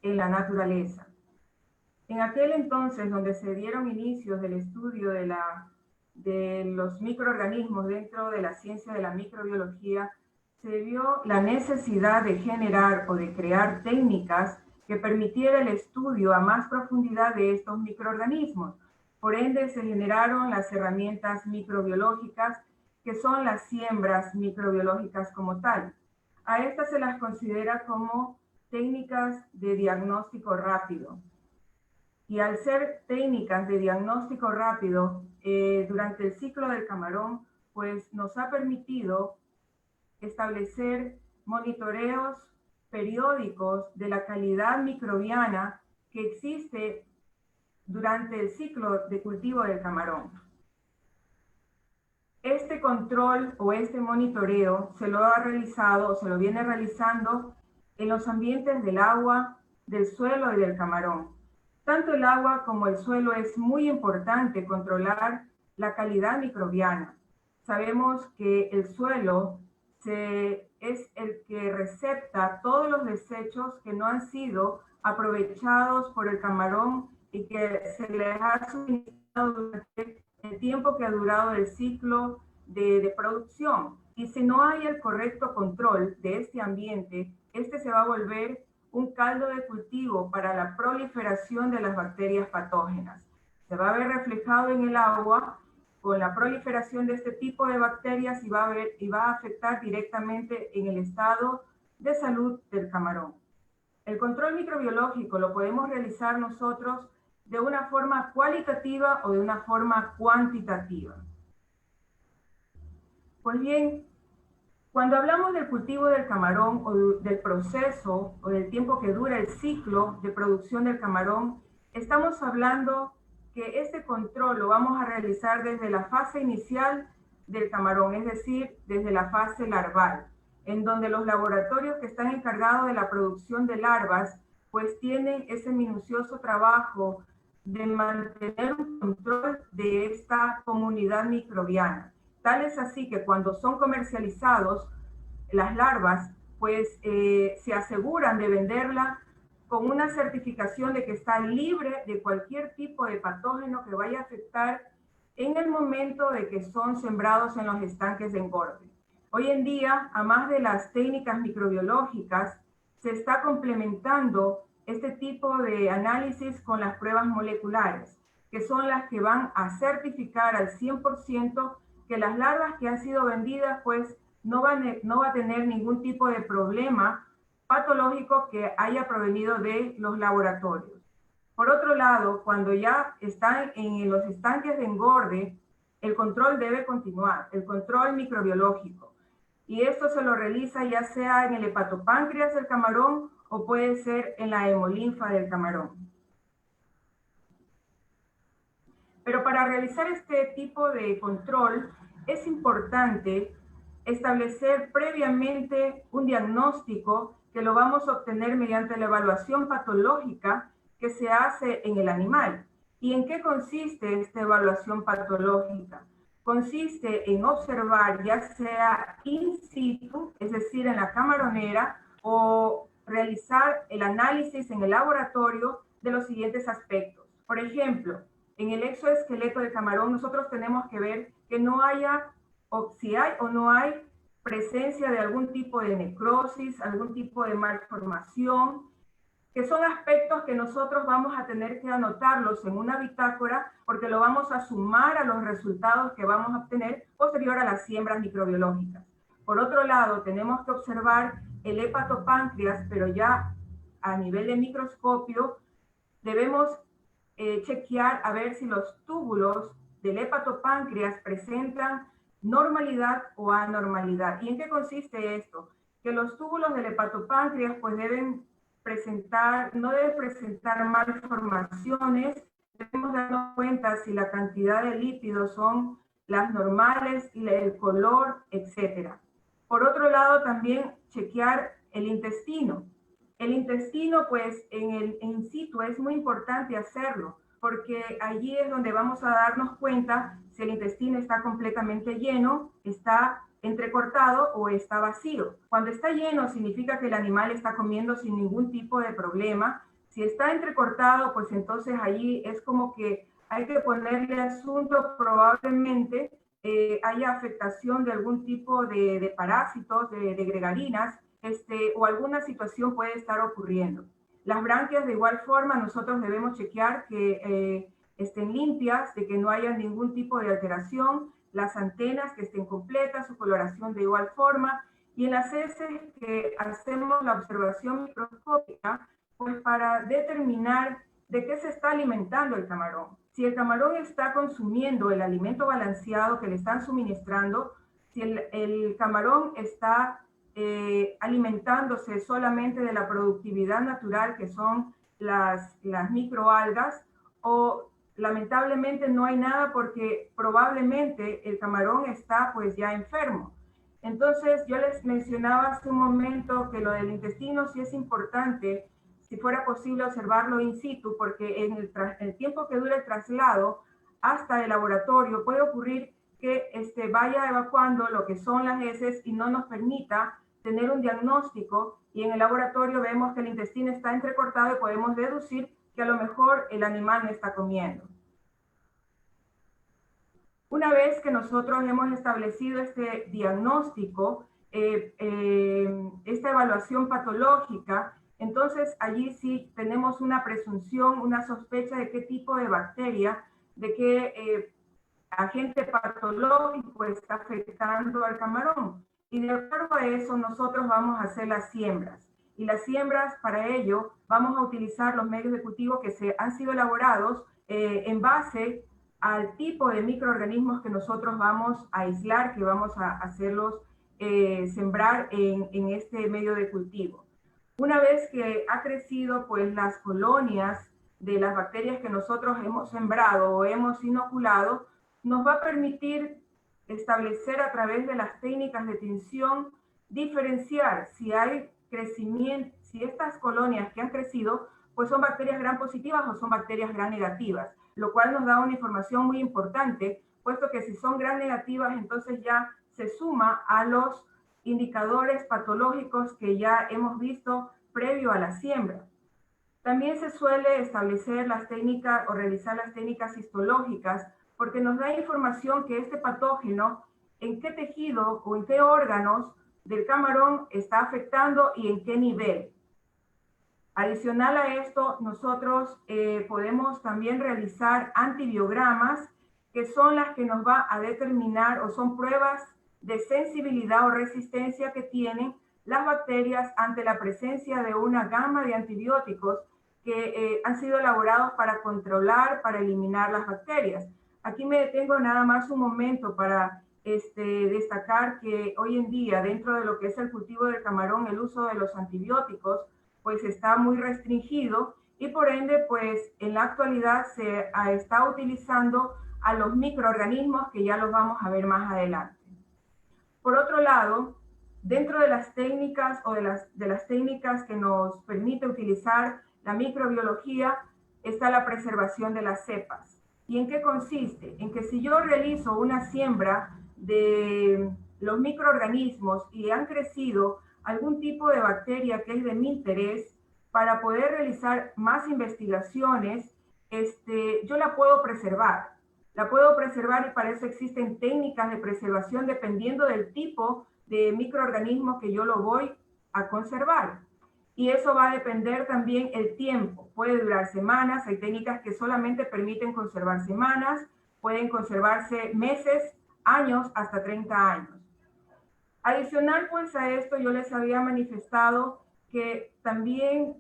en la naturaleza. En aquel entonces, donde se dieron inicios del estudio de los microorganismos dentro de la ciencia de la microbiología, se vio la necesidad de generar o de crear técnicas que permitiera el estudio a más profundidad de estos microorganismos. Por ende, se generaron las herramientas microbiológicas, que son las siembras microbiológicas como tal. A estas se las considera como técnicas de diagnóstico rápido. Y al ser técnicas de diagnóstico rápido, durante el ciclo del camarón, pues nos ha permitido establecer monitoreos periódicos de la calidad microbiana que existe durante el ciclo de cultivo del camarón. Este control o este monitoreo se lo ha realizado, se lo viene realizando en los ambientes del agua, del suelo y del camarón. Tanto el agua como el suelo es muy importante controlar la calidad microbiana. Sabemos que el suelo es el que recepta todos los desechos que no han sido aprovechados por el camarón y que se les ha suministrado durante el tiempo que ha durado el ciclo de producción. Y si no hay el correcto control de este ambiente, este se va a volver un caldo de cultivo para la proliferación de las bacterias patógenas. Se va a ver reflejado en el agua con la proliferación de este tipo de bacterias y va a afectar directamente en el estado de salud del camarón. El control microbiológico lo podemos realizar nosotros de una forma cualitativa o de una forma cuantitativa. Pues bien, cuando hablamos del cultivo del camarón o del proceso o del tiempo que dura el ciclo de producción del camarón, estamos hablando que este control lo vamos a realizar desde la fase inicial del camarón, es decir, desde la fase larval, en donde los laboratorios que están encargados de la producción de larvas, pues tienen ese minucioso trabajo de mantener un control de esta comunidad microbiana. Tal es así que cuando son comercializados, las larvas, pues se aseguran de venderla con una certificación de que está libre de cualquier tipo de patógeno que vaya a afectar en el momento de que son sembrados en los estanques de engorde. Hoy en día, a más de las técnicas microbiológicas, se está complementando este tipo de análisis con las pruebas moleculares, que son las que van a certificar al 100% que las larvas que han sido vendidas, pues no va a tener ningún tipo de problema patológico que haya provenido de los laboratorios. Por otro lado, cuando ya están en los estanques de engorde, el control debe continuar, el control microbiológico. Y esto se lo realiza ya sea en el hepatopáncreas del camarón o puede ser en la hemolinfa del camarón. Pero para realizar este tipo de control es importante establecer previamente un diagnóstico que lo vamos a obtener mediante la evaluación patológica que se hace en el animal. ¿Y en qué consiste esta evaluación patológica? Consiste en observar ya sea in situ, es decir, en la camaronera, o realizar el análisis en el laboratorio de los siguientes aspectos. Por ejemplo, en el exoesqueleto de camarón nosotros tenemos que ver que no haya, o si hay o no hay, presencia de algún tipo de necrosis, algún tipo de malformación, que son aspectos que nosotros vamos a tener que anotarlos en una bitácora porque lo vamos a sumar a los resultados que vamos a obtener posterior a las siembras microbiológicas. Por otro lado, tenemos que observar el hepatopáncreas, pero ya a nivel de microscopio debemos chequear a ver si los túbulos del hepatopáncreas presentan normalidad o anormalidad. ¿Y en qué consiste esto? Que los túbulos del hepatopáncreas pues no deben presentar malformaciones, debemos darnos cuenta si la cantidad de lípidos son las normales, el color, etc. Por otro lado, también chequear el intestino. El intestino, pues, en el in situ es muy importante hacerlo, porque allí es donde vamos a darnos cuenta si el intestino está completamente lleno, está entrecortado o está vacío. Cuando está lleno significa que el animal está comiendo sin ningún tipo de problema. Si está entrecortado, pues entonces allí es como que hay que ponerle asunto, probablemente haya afectación de algún tipo de parásitos, de gregarinas, o alguna situación puede estar ocurriendo. Las branquias de igual forma nosotros debemos chequear que estén limpias, de que no haya ningún tipo de alteración, las antenas que estén completas, su coloración de igual forma, y en las heces que hacemos la observación microscópica, pues para determinar de qué se está alimentando el camarón. Si el camarón está consumiendo el alimento balanceado que le están suministrando, si el camarón está alimentándose solamente de la productividad natural que son las microalgas, o lamentablemente no hay nada porque probablemente el camarón está pues ya enfermo. Entonces yo les mencionaba hace un momento que lo del intestino sí es importante, si fuera posible observarlo in situ, porque en el tiempo que dura el traslado hasta el laboratorio puede ocurrir que vaya evacuando lo que son las heces y no nos permita tener un diagnóstico, y en el laboratorio vemos que el intestino está entrecortado y podemos deducir que a lo mejor el animal no está comiendo. Una vez que nosotros hemos establecido este diagnóstico, esta evaluación patológica, entonces allí sí tenemos una presunción, una sospecha de qué tipo de bacteria, de qué agente patológico está afectando al camarón. Y de acuerdo a eso, nosotros vamos a hacer las siembras. Y las siembras, para ello, vamos a utilizar los medios de cultivo que han sido elaborados en base al tipo de microorganismos que nosotros vamos a aislar, que vamos a hacerlos sembrar en este medio de cultivo. Una vez que ha crecido, pues las colonias de las bacterias que nosotros hemos sembrado o hemos inoculado, nos va a permitir establecer a través de las técnicas de tinción, diferenciar si hay crecimiento, si estas colonias que han crecido, pues son bacterias gram positivas o son bacterias gram negativas, lo cual nos da una información muy importante, puesto que si son gram negativas, entonces ya se suma a los indicadores patológicos que ya hemos visto previo a la siembra. También se suele establecer las técnicas o realizar las técnicas histológicas porque nos da información que este patógeno, en qué tejido o en qué órganos del camarón está afectando y en qué nivel. Adicional a esto, nosotros podemos también realizar antibiogramas, que son las que nos va a determinar o son pruebas de sensibilidad o resistencia que tienen las bacterias ante la presencia de una gama de antibióticos que han sido elaborados para controlar, para eliminar las bacterias. Aquí me detengo nada más un momento para destacar que hoy en día, dentro de lo que es el cultivo del camarón, el uso de los antibióticos, pues está muy restringido y por ende, pues en la actualidad se está utilizando a los microorganismos que ya los vamos a ver más adelante. Por otro lado, dentro de las técnicas o de las técnicas que nos permite utilizar la microbiología está la preservación de las cepas. ¿Y en qué consiste? En que si yo realizo una siembra de los microorganismos y han crecido algún tipo de bacteria que es de mi interés, para poder realizar más investigaciones, yo la puedo preservar. La puedo preservar y para eso existen técnicas de preservación dependiendo del tipo de microorganismo que yo lo voy a conservar. Y eso va a depender también el tiempo. Puede durar semanas, hay técnicas que solamente permiten conservar semanas, pueden conservarse meses, años, hasta 30 años. Adicional pues a esto, yo les había manifestado que también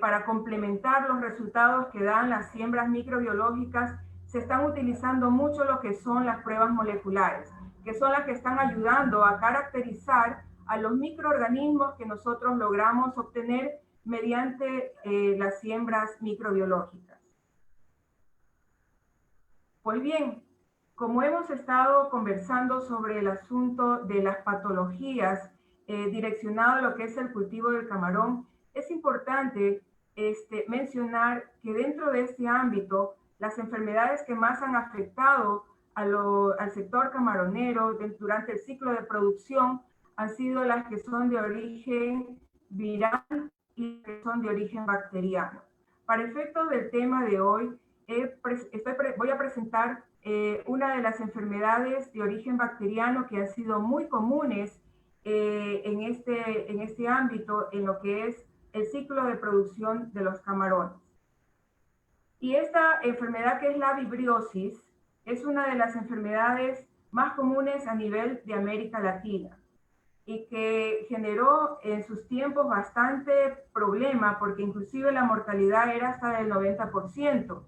para complementar los resultados que dan las siembras microbiológicas, se están utilizando mucho lo que son las pruebas moleculares, que son las que están ayudando a caracterizar a los microorganismos que nosotros logramos obtener mediante las siembras microbiológicas. Pues bien, como hemos estado conversando sobre el asunto de las patologías direccionado a lo que es el cultivo del camarón, es importante mencionar que dentro de este ámbito, las enfermedades que más han afectado al sector camaronero durante el ciclo de producción han sido las que son de origen viral y que son de origen bacteriano. Para efectos del tema de hoy, voy a presentar una de las enfermedades de origen bacteriano que han sido muy comunes en este ámbito, en lo que es el ciclo de producción de los camarones. Y esta enfermedad, que es la vibriosis, es una de las enfermedades más comunes a nivel de América Latina y que generó en sus tiempos bastante problema porque inclusive la mortalidad era hasta del 90%.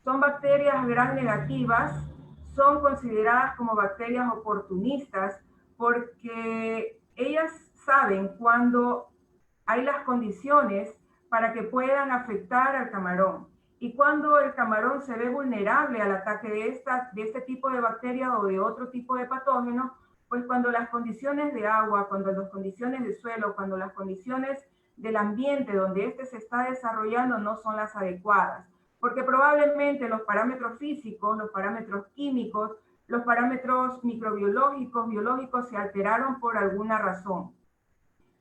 Son bacterias gram negativas, son consideradas como bacterias oportunistas porque ellas saben cuándo hay las condiciones para que puedan afectar al camarón. Y cuando el camarón se ve vulnerable al ataque de este tipo de bacteria o de otro tipo de patógeno, pues cuando las condiciones de agua, cuando las condiciones de suelo, cuando las condiciones del ambiente donde se está desarrollando no son las adecuadas. Porque probablemente los parámetros físicos, los parámetros químicos, los parámetros microbiológicos, biológicos se alteraron por alguna razón.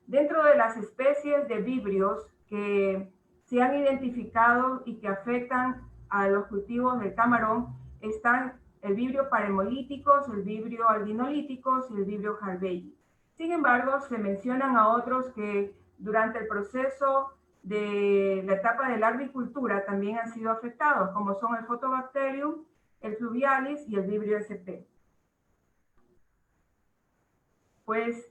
Dentro de las especies de vibrios que se han identificado y que afectan a los cultivos del camarón están el vibrio paremolíticos, el vibrio albinolíticos y el vibrio harvey. Sin embargo, se mencionan a otros que durante el proceso de la etapa de larvicultura también han sido afectados, como son el Photobacterium, el fluvialis y el vibrio sp. Pues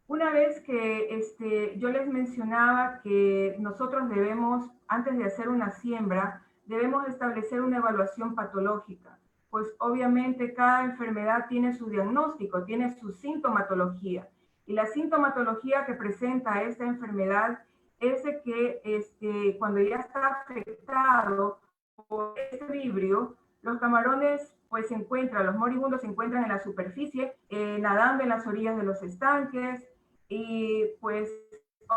una vez que yo les mencionaba que nosotros debemos, antes de hacer una siembra, debemos establecer una evaluación patológica, pues obviamente cada enfermedad tiene su diagnóstico, tiene su sintomatología, y la sintomatología que presenta esta enfermedad es de que cuando ya está afectado por este vibrio, los camarones pues se encuentran, los moribundos se encuentran en la superficie, nadando en las orillas de los estanques, y pues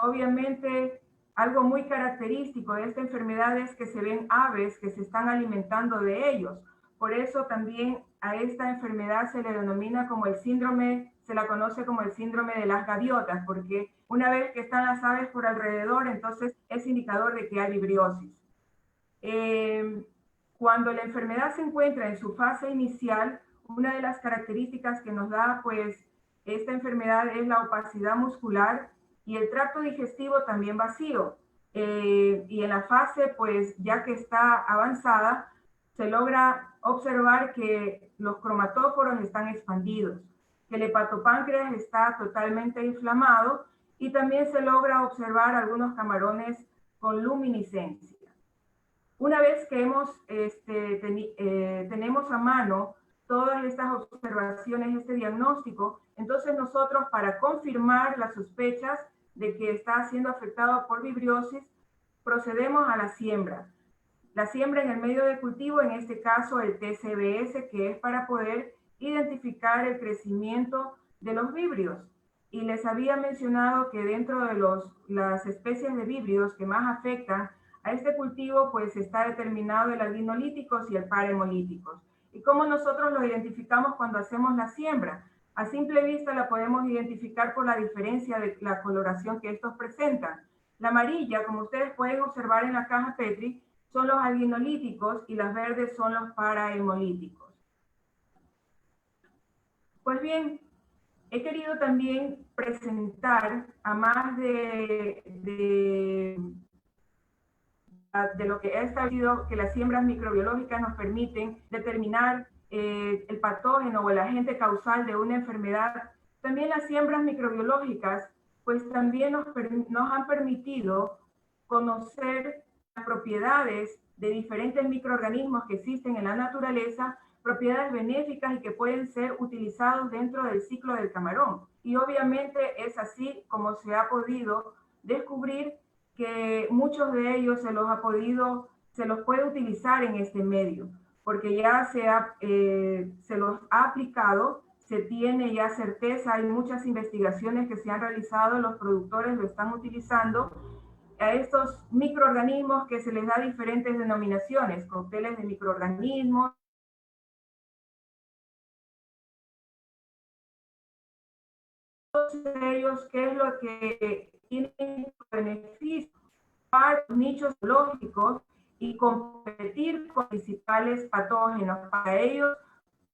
obviamente algo muy característico de esta enfermedad es que se ven aves que se están alimentando de ellos. Por eso también a esta enfermedad se le denomina como el síndrome, se la conoce como el síndrome de las gaviotas, porque una vez que están las aves por alrededor, entonces es indicador de que hay vibriosis. Cuando la enfermedad se encuentra en su fase inicial, una de las características que nos da pues esta enfermedad es la opacidad muscular y el tracto digestivo también vacío. Y en la fase pues ya que está avanzada, se logra observar que los cromatóforos están expandidos, que el hepatopáncreas está totalmente inflamado y también se logra observar algunos camarones con luminiscencia. Una vez que tenemos a mano todas estas observaciones, este diagnóstico, entonces nosotros para confirmar las sospechas de que está siendo afectado por vibriosis, procedemos a la siembra. La siembra en el medio de cultivo, en este caso el TCBS, que es para poder identificar el crecimiento de los vibrios. Y les había mencionado que dentro de las especies de vibrios que más afectan a este cultivo, pues está determinado el albinolíticos y el parhemolíticos. ¿Y cómo nosotros los identificamos cuando hacemos la siembra? A simple vista la podemos identificar por la diferencia de la coloración que estos presentan. La amarilla, como ustedes pueden observar en la caja Petri, son los albinolíticos y las verdes son los parahemolíticos. Pues bien, he querido también presentar, a más de lo que he establecido, que las siembras microbiológicas nos permiten determinar el patógeno o el agente causal de una enfermedad. También las siembras microbiológicas pues también nos han permitido conocer las propiedades de diferentes microorganismos que existen en la naturaleza, propiedades benéficas y que pueden ser utilizados dentro del ciclo del camarón. Y obviamente es así como se ha podido descubrir que muchos de ellos se los puede utilizar en este medio, porque ya se los ha aplicado, se tiene ya certeza, hay muchas investigaciones que se han realizado, los productores lo están utilizando, a estos microorganismos que se les da diferentes denominaciones, cócteles de microorganismos. Todos ellos, ¿qué es lo que tienen beneficio para los nichos biológicos y competir con principales patógenos? Para ellos,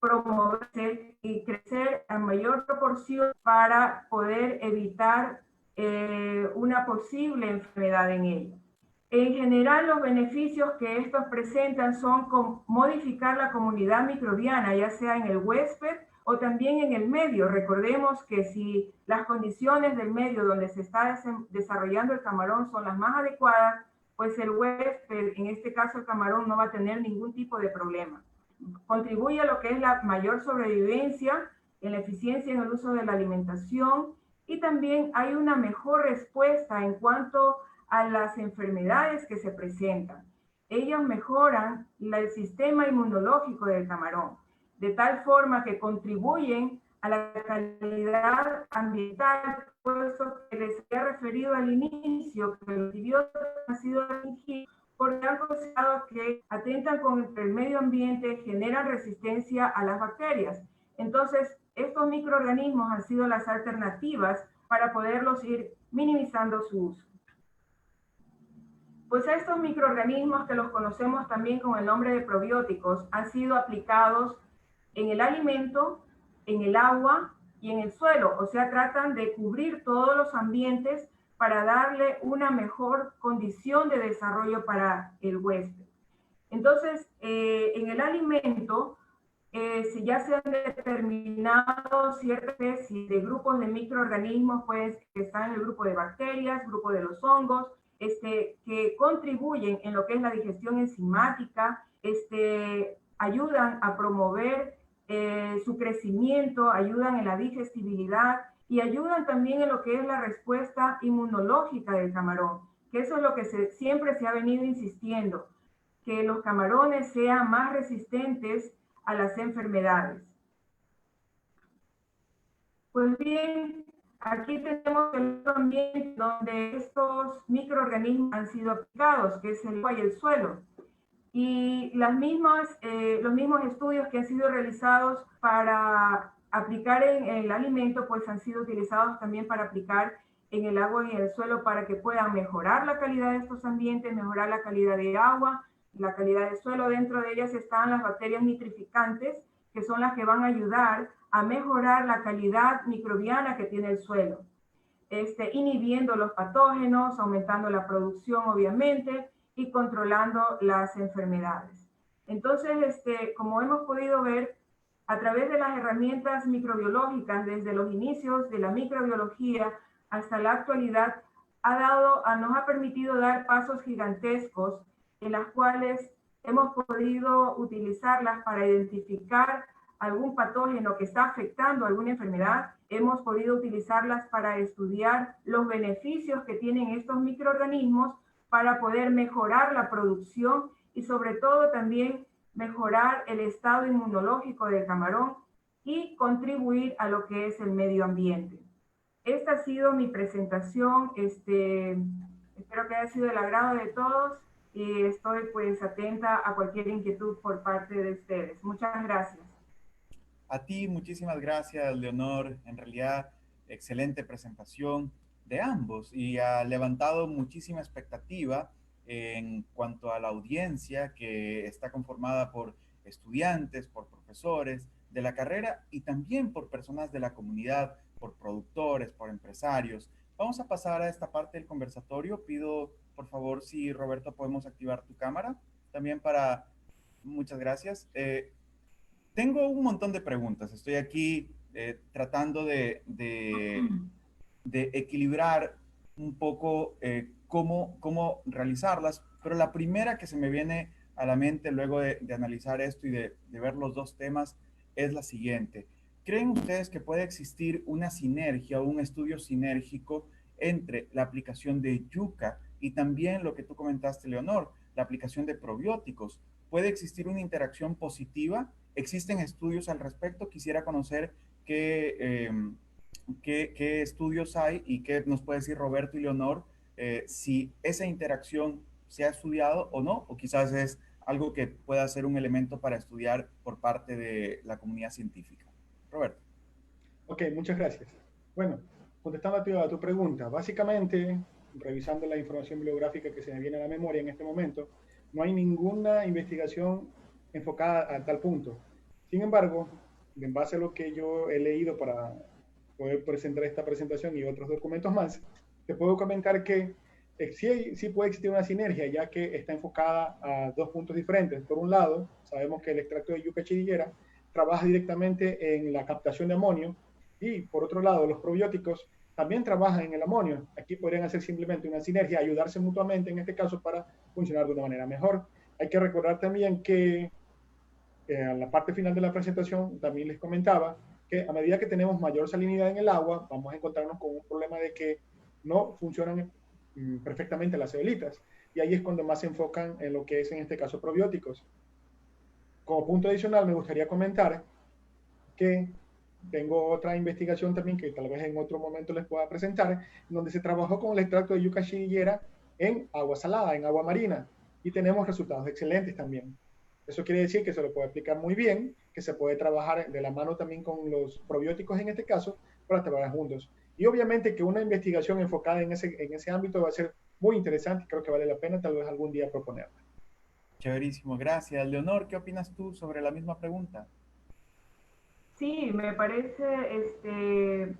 promoverse y crecer a mayor proporción para poder evitar una posible enfermedad en ellos. En general, los beneficios que estos presentan son modificar la comunidad microbiana, ya sea en el huésped o también en el medio. Recordemos que si las condiciones del medio donde se está desarrollando el camarón son las más adecuadas, pues el huésped, en este caso el camarón, no va a tener ningún tipo de problema. Contribuye a lo que es la mayor sobrevivencia, en la eficiencia en el uso de la alimentación, y también hay una mejor respuesta en cuanto a las enfermedades que se presentan. Ellos mejoran el sistema inmunológico del camarón, de tal forma que contribuyen a la calidad ambiental, puesto que les he referido al inicio que los antibióticos han sido restringidos porque han considerado que atentan contra el medio ambiente, generan resistencia a las bacterias. Entonces, estos microorganismos han sido las alternativas para poderlos ir minimizando su uso. Pues estos microorganismos, que los conocemos también con el nombre de probióticos, han sido aplicados en el alimento, en el agua y en el suelo. O sea, tratan de cubrir todos los ambientes para darle una mejor condición de desarrollo para el huésped. Entonces, en el alimento, si ya se han determinado ciertas especies de grupos de microorganismos, pues que están en el grupo de bacterias, grupo de los hongos, que contribuyen en lo que es la digestión enzimática, ayudan a promover su crecimiento, ayudan en la digestibilidad y ayudan también en lo que es la respuesta inmunológica del camarón, que eso es lo que siempre se ha venido insistiendo, que los camarones sean más resistentes a las enfermedades. Pues bien, aquí tenemos el ambiente donde estos microorganismos han sido aplicados, que es el agua y el suelo. Y los mismos estudios que han sido realizados para aplicar en el alimento, pues han sido utilizados también para aplicar en el agua y en el suelo para que puedan mejorar la calidad de estos ambientes, mejorar la calidad de agua, la calidad del suelo. Dentro de ellas están las bacterias nitrificantes, que son las que van a ayudar a mejorar la calidad microbiana que tiene el suelo, inhibiendo los patógenos, aumentando la producción, obviamente, y controlando las enfermedades. Entonces, como hemos podido ver, a través de las herramientas microbiológicas, desde los inicios de la microbiología hasta la actualidad, nos ha permitido dar pasos gigantescos en las cuales hemos podido utilizarlas para identificar algún patógeno que está afectando alguna enfermedad. Hemos podido utilizarlas para estudiar los beneficios que tienen estos microorganismos para poder mejorar la producción y sobre todo también mejorar el estado inmunológico del camarón y contribuir a lo que es el medio ambiente. Esta ha sido mi presentación. Espero que haya sido del agrado de todos y estoy pues atenta a cualquier inquietud por parte de ustedes. Muchas gracias. A ti, muchísimas gracias, Leonor. En realidad, excelente presentación de ambos y ha levantado muchísima expectativa en cuanto a la audiencia que está conformada por estudiantes, por profesores de la carrera y también por personas de la comunidad, por productores, por empresarios. Vamos a pasar a esta parte del conversatorio. Pido, por favor, si Roberto podemos activar tu cámara también para... Muchas gracias. Tengo un montón de preguntas. Estoy aquí tratando de equilibrar un poco cómo realizarlas, pero la primera que se me viene a la mente luego de analizar esto y de ver los dos temas es la siguiente. ¿Creen ustedes que puede existir una sinergia o un estudio sinérgico entre la aplicación de yuca y también lo que tú comentaste, Leonor, la aplicación de probióticos? ¿Puede existir una interacción positiva? ¿Existen estudios al respecto? Quisiera conocer qué estudios hay y qué nos puede decir Roberto y Leonor, si esa interacción se ha estudiado o no, o quizás es algo que pueda ser un elemento para estudiar por parte de la comunidad científica. Roberto. Ok, muchas gracias. Bueno, contestando a tu pregunta, básicamente, revisando la información bibliográfica que se me viene a la memoria en este momento, no hay ninguna investigación enfocada a tal punto. Sin embargo, en base a lo que yo he leído para poder presentar esta presentación y otros documentos más, te puedo comentar que sí puede existir una sinergia, ya que está enfocada a dos puntos diferentes. Por un lado, sabemos que el extracto de yuca chiriguera trabaja directamente en la captación de amonio y por otro lado, los probióticos también trabajan en el amonio. Aquí podrían hacer simplemente una sinergia, ayudarse mutuamente en este caso para funcionar de una manera mejor. Hay que recordar también que en la parte final de la presentación también les comentaba que a medida que tenemos mayor salinidad en el agua, vamos a encontrarnos con un problema de que no funcionan perfectamente las ceolitas. Y ahí es cuando más se enfocan en lo que es en este caso probióticos. Como punto adicional, me gustaría comentar que tengo otra investigación también que tal vez en otro momento les pueda presentar, donde se trabajó con el extracto de yuca chiriguera en agua salada, en agua marina, y tenemos resultados excelentes también. Eso quiere decir que se lo puede aplicar muy bien, que se puede trabajar de la mano también con los probióticos en este caso, para trabajar juntos. Y obviamente que una investigación enfocada en ese ámbito va a ser muy interesante y creo que vale la pena tal vez algún día proponerla. Chéverísimo, gracias. Leonor, ¿qué opinas tú sobre la misma pregunta? Sí, me parece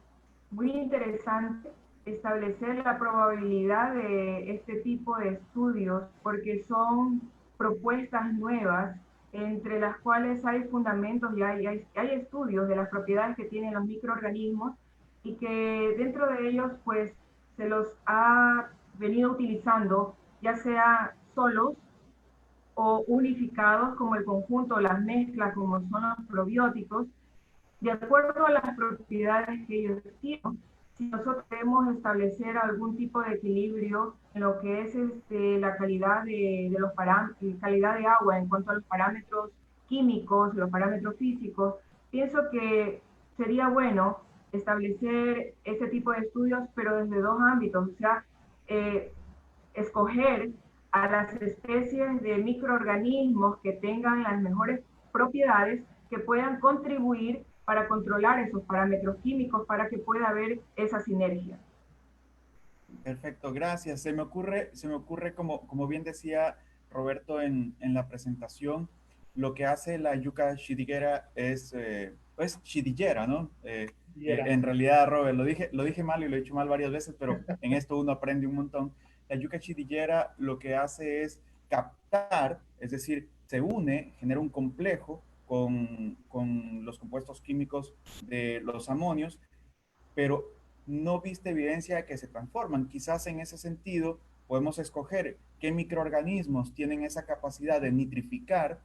muy interesante establecer la probabilidad de este tipo de estudios porque son propuestas nuevas, entre las cuales hay fundamentos y hay estudios de las propiedades que tienen los microorganismos y que dentro de ellos pues se los ha venido utilizando ya sea solos o unificados como el conjunto, las mezclas como son los probióticos, de acuerdo a las propiedades que ellos tienen. Si nosotros queremos establecer algún tipo de equilibrio en lo que es la calidad de los calidad de agua en cuanto a los parámetros químicos, los parámetros físicos, pienso que sería bueno establecer ese tipo de estudios, pero desde dos ámbitos, o sea, escoger a las especies de microorganismos que tengan las mejores propiedades que puedan contribuir para controlar esos parámetros químicos para que pueda haber esa sinergia. Perfecto, gracias. Se me ocurre como bien decía Roberto en la presentación, lo que hace la yuca shidiguera es, pues, shidillera, ¿no? En realidad, Robert, lo dije mal y lo he dicho mal varias veces, pero en esto uno aprende un montón. La yuca shidillera lo que hace es captar, es decir, se une, genera un complejo con los compuestos químicos de los amonios, pero no viste evidencia de que se transforman. Quizás en ese sentido podemos escoger qué microorganismos tienen esa capacidad de nitrificar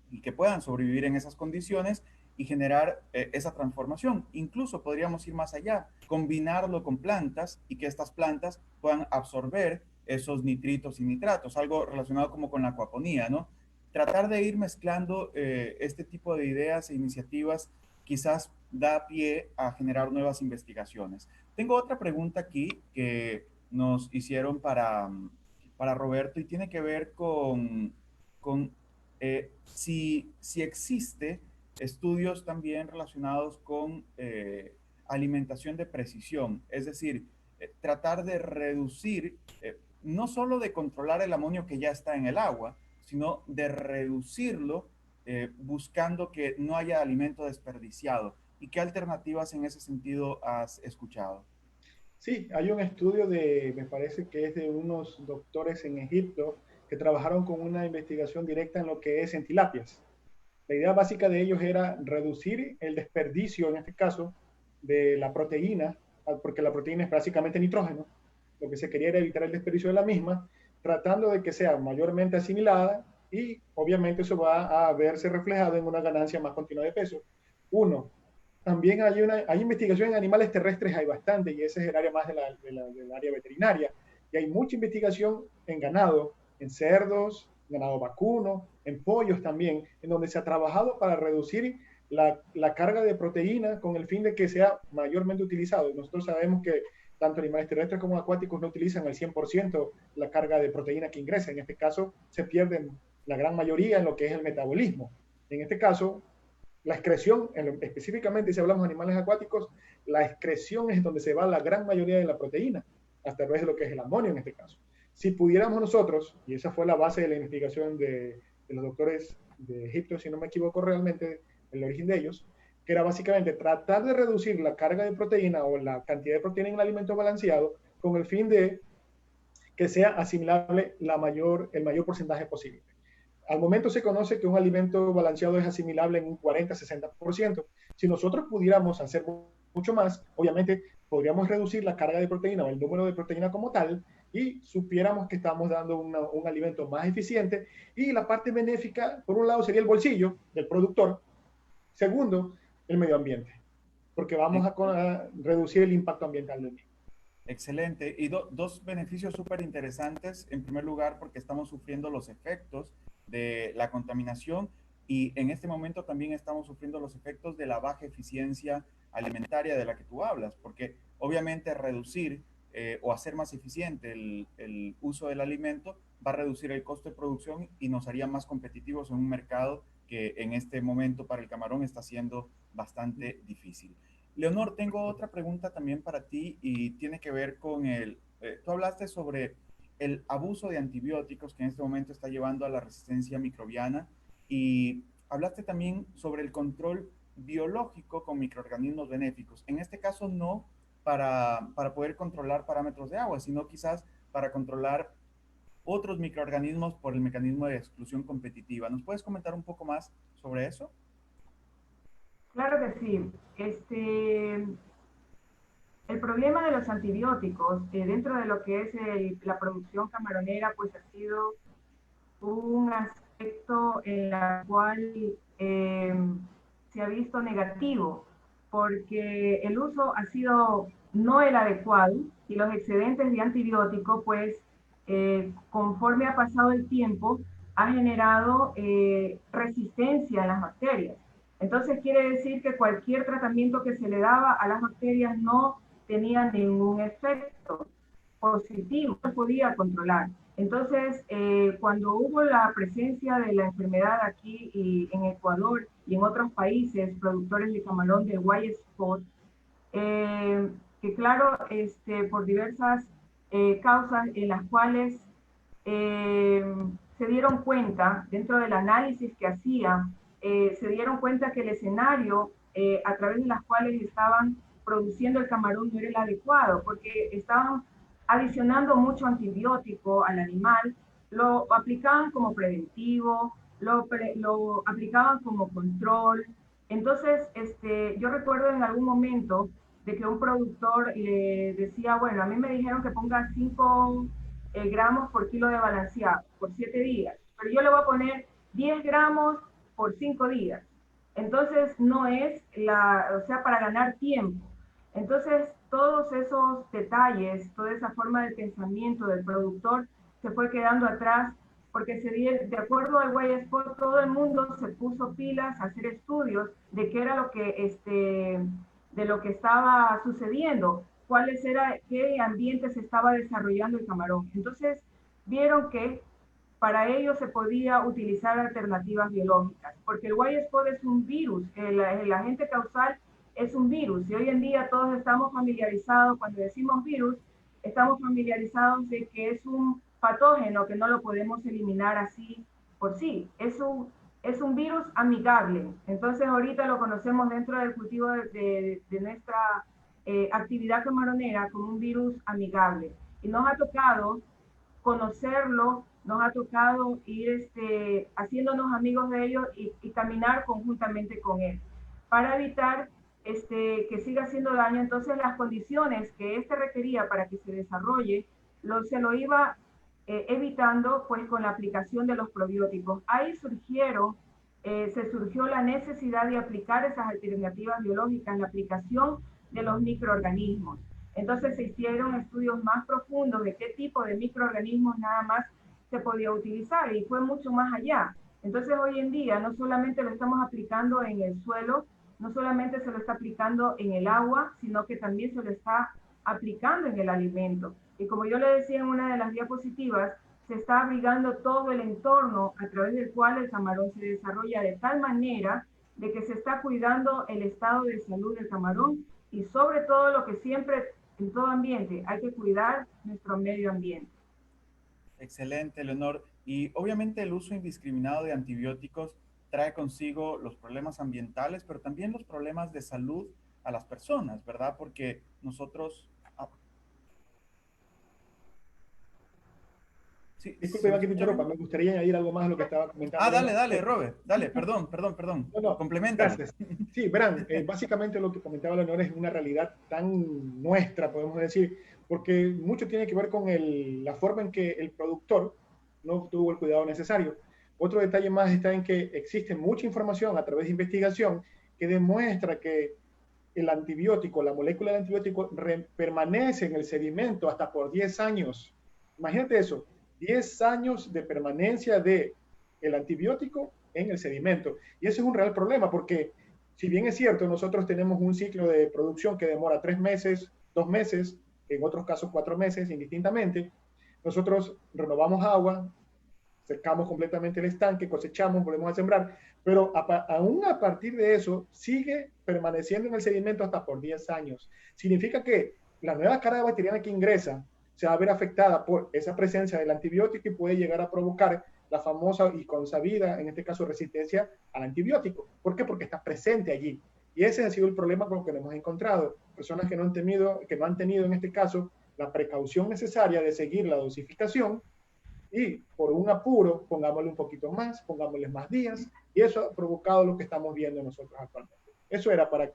y que puedan sobrevivir en esas condiciones y generar esa transformación. Incluso podríamos ir más allá, combinarlo con plantas y que estas plantas puedan absorber esos nitritos y nitratos, algo relacionado como con la acuaponía, ¿no? Tratar de ir mezclando este tipo de ideas e iniciativas quizás da pie a generar nuevas investigaciones. Tengo otra pregunta aquí que nos hicieron para Roberto y tiene que ver con si existe estudios también relacionados con alimentación de precisión, es decir, tratar de reducir, no solo de controlar el amonio que ya está en el agua, sino de reducirlo buscando que no haya alimento desperdiciado. ¿Y qué alternativas en ese sentido has escuchado? Sí, hay un estudio me parece que es de unos doctores en Egipto que trabajaron con una investigación directa en lo que es en tilapias. La idea básica de ellos era reducir el desperdicio, en este caso, de la proteína, porque la proteína es básicamente nitrógeno. Lo que se quería era evitar el desperdicio de la misma, tratando de que sea mayormente asimilada y obviamente eso va a verse reflejado en una ganancia más continua de peso. Uno, también hay investigación en animales terrestres, hay bastante, y ese es el área más del área veterinaria. Y hay mucha investigación en ganado, en cerdos, ganado vacuno, en pollos también, en donde se ha trabajado para reducir la carga de proteína con el fin de que sea mayormente utilizado. Nosotros sabemos que tanto animales terrestres como acuáticos no utilizan al 100% la carga de proteína que ingresa. En este caso, se pierden la gran mayoría en lo que es el metabolismo. En este caso, la excreción, específicamente si hablamos de animales acuáticos, la excreción es donde se va la gran mayoría de la proteína, a través de lo que es el amonio en este caso. Si pudiéramos nosotros, y esa fue la base de la investigación de los doctores de Egipto, si no me equivoco realmente, el origen de ellos, que era básicamente tratar de reducir la carga de proteína o la cantidad de proteína en el alimento balanceado con el fin de que sea asimilable el mayor porcentaje posible. Al momento se conoce que un alimento balanceado es asimilable en un 40-60%. Si nosotros pudiéramos hacer mucho más, obviamente podríamos reducir la carga de proteína o el número de proteína como tal y supiéramos que estamos dando un alimento más eficiente. Y la parte benéfica, por un lado, sería el bolsillo del productor. Segundo, el medio ambiente, porque vamos a reducir el impacto ambiental del mismo. Excelente. Y dos beneficios súper interesantes. En primer lugar, porque estamos sufriendo los efectos de la contaminación y en este momento también estamos sufriendo los efectos de la baja eficiencia alimentaria de la que tú hablas, porque obviamente reducir o hacer más eficiente el uso del alimento va a reducir el costo de producción y nos haría más competitivos en un mercado que en este momento para el camarón está siendo bastante difícil. Leonor, tengo otra pregunta también para ti y tiene que ver con tú hablaste sobre el abuso de antibióticos que en este momento está llevando a la resistencia microbiana y hablaste también sobre el control biológico con microorganismos benéficos. En este caso no para poder controlar parámetros de agua, sino quizás para controlar otros microorganismos por el mecanismo de exclusión competitiva. ¿Nos puedes comentar un poco más sobre eso? Claro que sí. El problema de los antibióticos dentro de lo que es la producción camaronera, pues ha sido un aspecto en el cual se ha visto negativo, porque el uso ha sido no el adecuado y los excedentes de antibiótico, pues conforme ha pasado el tiempo, ha generado resistencia en las bacterias. Entonces quiere decir que cualquier tratamiento que se le daba a las bacterias no tenía ningún efecto positivo, no podía controlar. Entonces, cuando hubo la presencia de la enfermedad aquí y en Ecuador y en otros países productores de camarón de white spot, que claro, por diversas causas en las cuales se dieron cuenta, dentro del análisis que hacían, se dieron cuenta que el escenario a través de las cuales estaban produciendo el camarón no era el adecuado, porque estaban adicionando mucho antibiótico al animal, lo aplicaban como preventivo, lo aplicaban como control. Entonces, yo recuerdo en algún momento de que un productor le decía, bueno, a mí me dijeron que ponga 5 gramos por kilo de balanceado por 7 días, pero yo le voy a poner 10 gramos por 5 días. Entonces, no es o sea, para ganar tiempo. Entonces, todos esos detalles, toda esa forma de pensamiento del productor se fue quedando atrás porque de acuerdo al White Spot, todo el mundo se puso pilas a hacer estudios de qué era lo que, de lo que estaba sucediendo, qué ambiente se estaba desarrollando el camarón. Entonces, vieron que para ello se podía utilizar alternativas biológicas, porque el White Spot es un virus, el agente causal es un virus, y hoy en día todos estamos familiarizados, cuando decimos virus, estamos familiarizados de que es un patógeno que no lo podemos eliminar así por sí, es un virus amigable. Entonces ahorita lo conocemos dentro del cultivo de nuestra actividad camaronera como un virus amigable, y nos ha tocado conocerlo, nos ha tocado ir haciéndonos amigos de ellos y caminar conjuntamente con él, para evitar que siga haciendo daño. Entonces las condiciones que requería para que se desarrolle, se lo iba evitando pues con la aplicación de los probióticos. Ahí se surgió la necesidad de aplicar esas alternativas biológicas, la aplicación de los microorganismos. Entonces se hicieron estudios más profundos de qué tipo de microorganismos nada más se podía utilizar, y fue mucho más allá. Entonces hoy en día no solamente lo estamos aplicando en el suelo, no solamente se lo está aplicando en el agua, sino que también se lo está aplicando en el alimento. Y como yo le decía en una de las diapositivas, se está abrigando todo el entorno a través del cual el camarón se desarrolla, de tal manera de que se está cuidando el estado de salud del camarón, y sobre todo lo que siempre en todo ambiente hay que cuidar, nuestro medio ambiente. Excelente, Leonor. Y obviamente el uso indiscriminado de antibióticos trae consigo los problemas ambientales, pero también los problemas de salud a las personas, ¿verdad? Porque nosotros... Sí, disculpe, Iván, que te interrumpa. Me gustaría añadir algo más a lo que estaba comentando. Dale, Robert. Dale, perdón. No, Complementa. gracias. Sí, verán, básicamente lo que comentaba Leonor es una realidad tan nuestra, podemos decir, porque mucho tiene que ver con la forma en que el productor no tuvo el cuidado necesario. Otro detalle más está en que existe mucha información a través de investigación que demuestra que el antibiótico, la molécula del antibiótico permanece en el sedimento hasta por 10 años. Imagínate eso, 10 años de permanencia del antibiótico en el sedimento. Y ese es un real problema porque, si bien es cierto, nosotros tenemos un ciclo de producción que demora 3 meses, 2 meses, en otros casos 4 meses, indistintamente, nosotros renovamos agua, secamos completamente el estanque, cosechamos, volvemos a sembrar, pero aún a partir de eso sigue permaneciendo en el sedimento hasta por 10 años. Significa que la nueva carga bacteriana que ingresa se va a ver afectada por esa presencia del antibiótico y puede llegar a provocar la famosa y consabida, en este caso, resistencia al antibiótico. ¿Por qué? Porque está presente allí. Y ese ha sido el problema con lo que nos hemos encontrado. Personas que no han tenido en este caso la precaución necesaria de seguir la dosificación y por un apuro, pongámosle un poquito más, pongámosle más días, y eso ha provocado lo que estamos viendo nosotros actualmente. Eso era para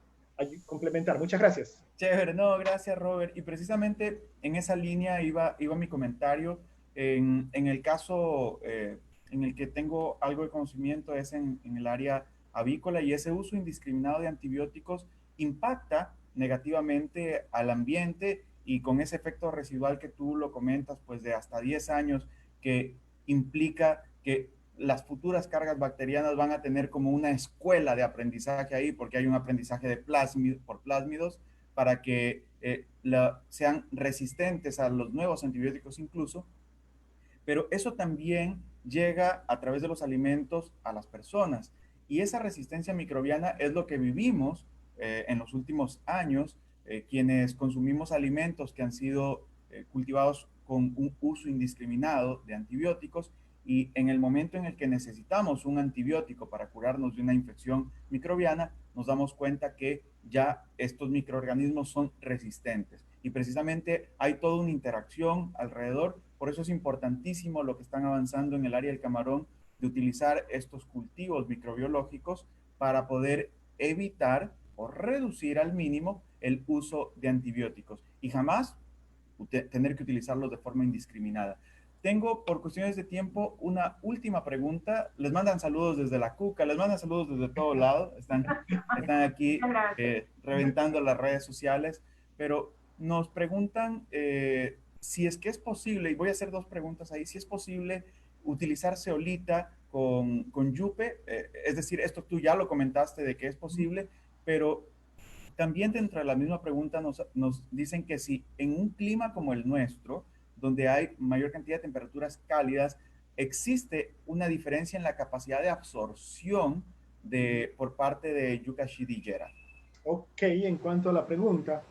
complementar. Muchas gracias. Chévere, no, gracias Robert. Y precisamente en esa línea iba mi comentario. En el caso en el que tengo algo de conocimiento es en el área avícola, y ese uso indiscriminado de antibióticos impacta negativamente al ambiente, y con ese efecto residual que tú lo comentas, pues de hasta 10 años, que implica que las futuras cargas bacterianas van a tener como una escuela de aprendizaje ahí, porque hay un aprendizaje de por plásmidos para que sean resistentes a los nuevos antibióticos incluso, pero eso también llega a través de los alimentos a las personas. Y esa resistencia microbiana es lo que vivimos en los últimos años, quienes consumimos alimentos que han sido cultivados con un uso indiscriminado de antibióticos, y en el momento en el que necesitamos un antibiótico para curarnos de una infección microbiana, nos damos cuenta que ya estos microorganismos son resistentes. Y precisamente hay toda una interacción alrededor. Por eso es importantísimo lo que están avanzando en el área del camarón, de utilizar estos cultivos microbiológicos para poder evitar o reducir al mínimo el uso de antibióticos y jamás tener que utilizarlos de forma indiscriminada. Tengo, por cuestiones de tiempo, una última pregunta. Les mandan saludos desde la Cuca, les mandan saludos desde todo lado. Están aquí reventando las redes sociales, pero nos preguntan si es que es posible, y voy a hacer dos preguntas ahí, si es posible utilizar zeolita con yupe, es decir, esto tú ya lo comentaste de que es posible, pero también dentro de la misma pregunta nos dicen que si en un clima como el nuestro, donde hay mayor cantidad de temperaturas cálidas, existe una diferencia en la capacidad de absorción por parte de yuca shidiyera. Ok, en cuanto a la pregunta,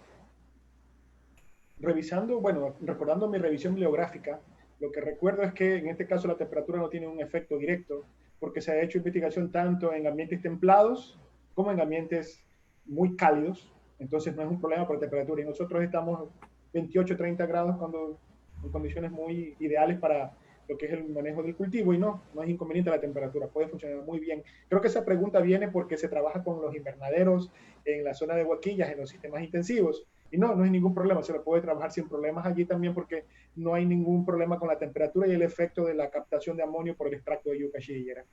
revisando, bueno, recordando mi revisión bibliográfica, lo que recuerdo es que en este caso la temperatura no tiene un efecto directo, porque se ha hecho investigación tanto en ambientes templados como en ambientes muy cálidos, entonces no es un problema por temperatura, y nosotros estamos 28, 30 grados cuando en condiciones muy ideales para lo que es el manejo del cultivo, y no es inconveniente la temperatura, puede funcionar muy bien. Creo que esa pregunta viene porque se trabaja con los invernaderos en la zona de Huaquillas, en los sistemas intensivos, y no hay ningún problema, se lo puede trabajar sin problemas allí también, porque no hay ningún problema con la temperatura y el efecto de la captación de amonio por el extracto de yuca shidiyera.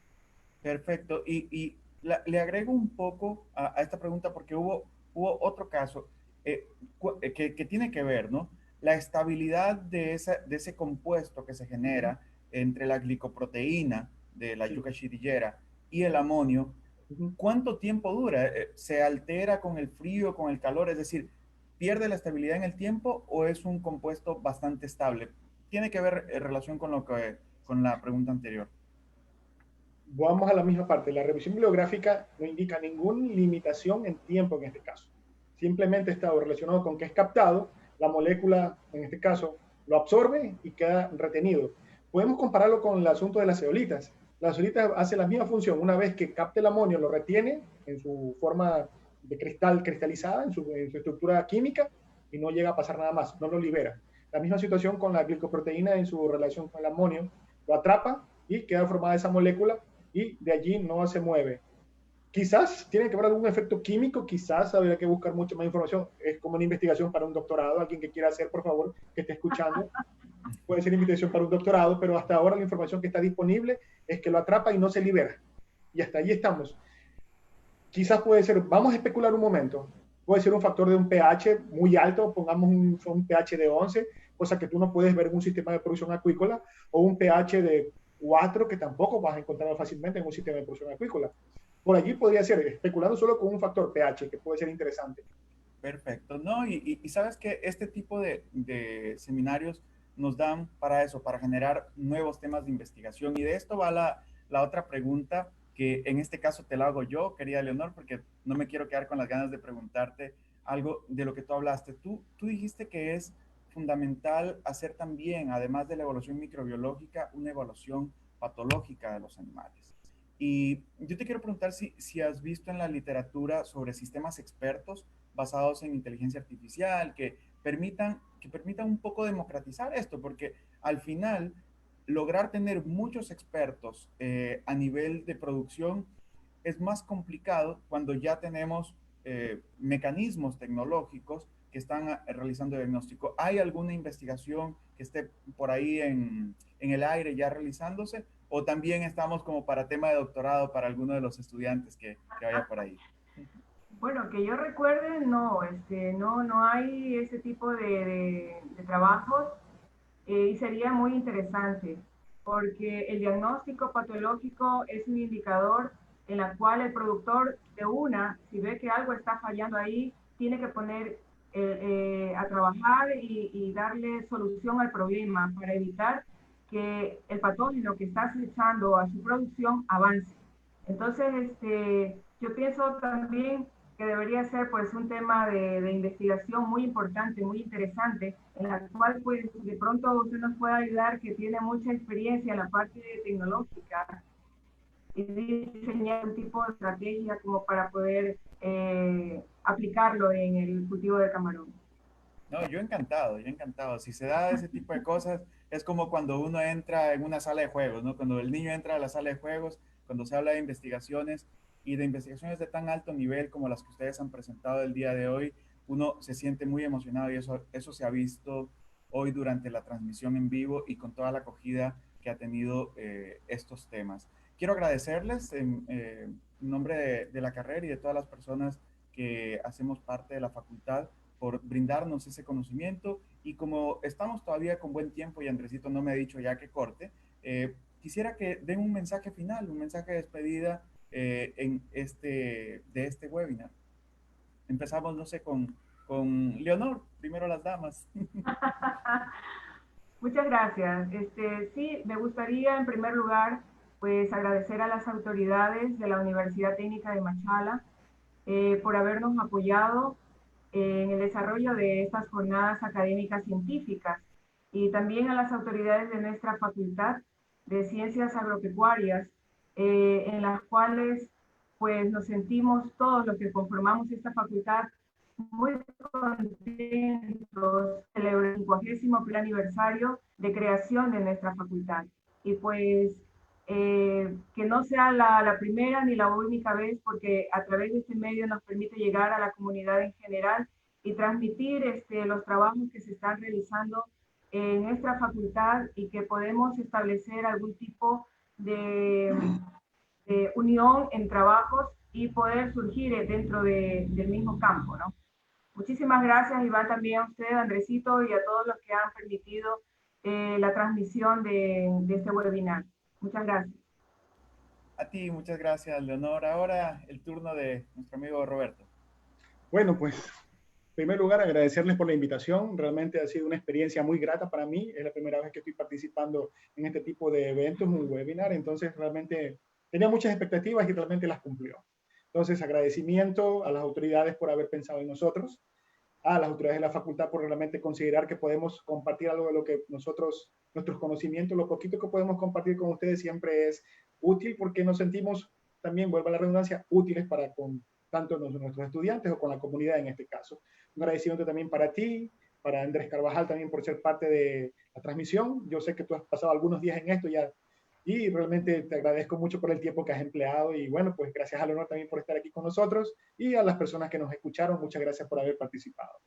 Perfecto. Y le agrego un poco a esta pregunta porque hubo otro caso que tiene que ver, ¿no? La estabilidad de ese compuesto que se genera entre la glicoproteína de la yuca shidiyera y el amonio. ¿Cuánto tiempo dura? ¿Se altera con el frío, con el calor? Es decir, ¿pierde la estabilidad en el tiempo o es un compuesto bastante estable? Tiene que ver en relación con con la pregunta anterior. Vamos a la misma parte. La revisión bibliográfica no indica ninguna limitación en tiempo en este caso. Simplemente está relacionado con que es captado, la molécula, en este caso, lo absorbe y queda retenido. Podemos compararlo con el asunto de las zeolitas. La zeolita hace la misma función. Una vez que capte el amonio, lo retiene en su forma de cristal cristalizada, en su estructura química, y no llega a pasar nada más, no lo libera. La misma situación con la glicoproteína en su relación con el amonio, lo atrapa y queda formada esa molécula, y de allí no se mueve. Quizás tiene que haber algún efecto químico, quizás habría que buscar mucha más información. Es como una investigación para un doctorado. Alguien que quiera hacer, por favor, que esté escuchando, puede ser invitación para un doctorado, pero hasta ahora la información que está disponible es que lo atrapa y no se libera. Y hasta allí estamos. Quizás puede ser, vamos a especular un momento, puede ser un factor de un pH muy alto, pongamos un pH de 11, cosa que tú no puedes ver en un sistema de producción acuícola, o un pH de 4, que tampoco vas a encontrar fácilmente en un sistema de producción acuícola. Por allí podría ser, especulando solo con un factor pH, que puede ser interesante. Perfecto, ¿no? Y sabes que este tipo de seminarios nos dan para eso, para generar nuevos temas de investigación. Y de esto va la otra pregunta, que en este caso te la hago yo, querida Leonor, porque no me quiero quedar con las ganas de preguntarte algo de lo que tú hablaste. Tú dijiste que es fundamental hacer también, además de la evaluación microbiológica, una evaluación patológica de los animales. Y yo te quiero preguntar si has visto en la literatura sobre sistemas expertos basados en inteligencia artificial que permitan un poco democratizar esto, porque al final lograr tener muchos expertos a nivel de producción es más complicado cuando ya tenemos mecanismos tecnológicos que están realizando diagnóstico. ¿Hay alguna investigación que esté por ahí en el aire ya realizándose? ¿O también estamos como para tema de doctorado para alguno de los estudiantes que vaya por ahí? Bueno, que yo recuerde, no, no hay ese tipo de trabajos y sería muy interesante porque el diagnóstico patológico es un indicador en la cual el productor de una, si ve que algo está fallando ahí, tiene que poner a trabajar y darle solución al problema para evitar que el patógeno que está acechando a su producción avance. Entonces, yo pienso también que debería ser pues un tema de investigación muy importante, muy interesante, en la cual pues de pronto usted nos puede ayudar, que tiene mucha experiencia en la parte tecnológica y diseñar un tipo de estrategia como para poder aplicarlo en el cultivo de camarón. No, yo encantado, yo encantado. Si se da ese tipo de cosas, es como cuando uno entra en una sala de juegos, ¿no? Cuando el niño entra a la sala de juegos, cuando se habla de investigaciones y de investigaciones de tan alto nivel como las que ustedes han presentado el día de hoy, uno se siente muy emocionado y eso se ha visto hoy durante la transmisión en vivo y con toda la acogida que ha tenido estos temas. Quiero agradecerles en nombre de la carrera y de todas las personas que hacemos parte de la facultad por brindarnos ese conocimiento. Y como estamos todavía con buen tiempo y Andresito no me ha dicho ya que corte, quisiera que den un mensaje final, un mensaje de despedida de este webinar. Empezamos, no sé, con Leonor, primero las damas. Muchas gracias. Sí, me gustaría en primer lugar pues agradecer a las autoridades de la Universidad Técnica de Machala por habernos apoyado en el desarrollo de estas jornadas académicas científicas y también a las autoridades de nuestra Facultad de Ciencias Agropecuarias, en las cuales pues nos sentimos todos los que conformamos esta facultad muy contentos, celebrar el 50º aniversario de creación de nuestra facultad. Y pues que no sea la primera ni la única vez, porque a través de este medio nos permite llegar a la comunidad en general y transmitir los trabajos que se están realizando en nuestra facultad y que podemos establecer algún tipo de unión en trabajos y poder surgir dentro del mismo campo, ¿no? Muchísimas gracias, Iván, también a usted, Andresito, y a todos los que han permitido la transmisión de este webinar. Muchas gracias. A ti, muchas gracias, Leonor. Ahora el turno de nuestro amigo Roberto. Bueno, pues, en primer lugar, agradecerles por la invitación. Realmente ha sido una experiencia muy grata para mí. Es la primera vez que estoy participando en este tipo de eventos, un webinar. Entonces, realmente tenía muchas expectativas y realmente las cumplió. Entonces, agradecimiento a las autoridades por haber pensado en nosotros, a las autoridades de la facultad por realmente considerar que podemos compartir algo de lo que nosotros, nuestros conocimientos, lo poquito que podemos compartir con ustedes siempre es útil porque nos sentimos también, vuelvo a la redundancia, útiles para con tanto nuestros estudiantes o con la comunidad en este caso. Un agradecimiento también para ti, para Andrés Carvajal también por ser parte de la transmisión. Yo sé que tú has pasado algunos días en esto ya y realmente te agradezco mucho por el tiempo que has empleado y bueno, pues gracias a Leonor también por estar aquí con nosotros y a las personas que nos escucharon, muchas gracias por haber participado.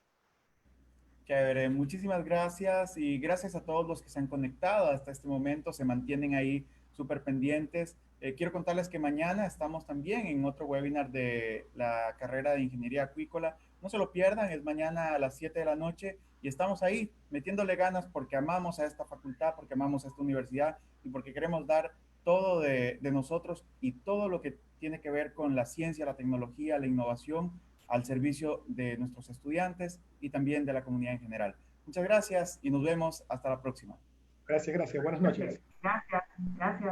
Chévere, muchísimas gracias y gracias a todos los que se han conectado hasta este momento, se mantienen ahí súper pendientes. Quiero contarles que mañana estamos también en otro webinar de la carrera de Ingeniería Acuícola. No se lo pierdan, es mañana a las 7 de la noche y estamos ahí metiéndole ganas porque amamos a esta facultad, porque amamos a esta universidad y porque queremos dar todo de nosotros y todo lo que tiene que ver con la ciencia, la tecnología, la innovación al servicio de nuestros estudiantes y también de la comunidad en general. Muchas gracias y nos vemos hasta la próxima. Gracias, gracias. Buenas noches. Gracias, gracias.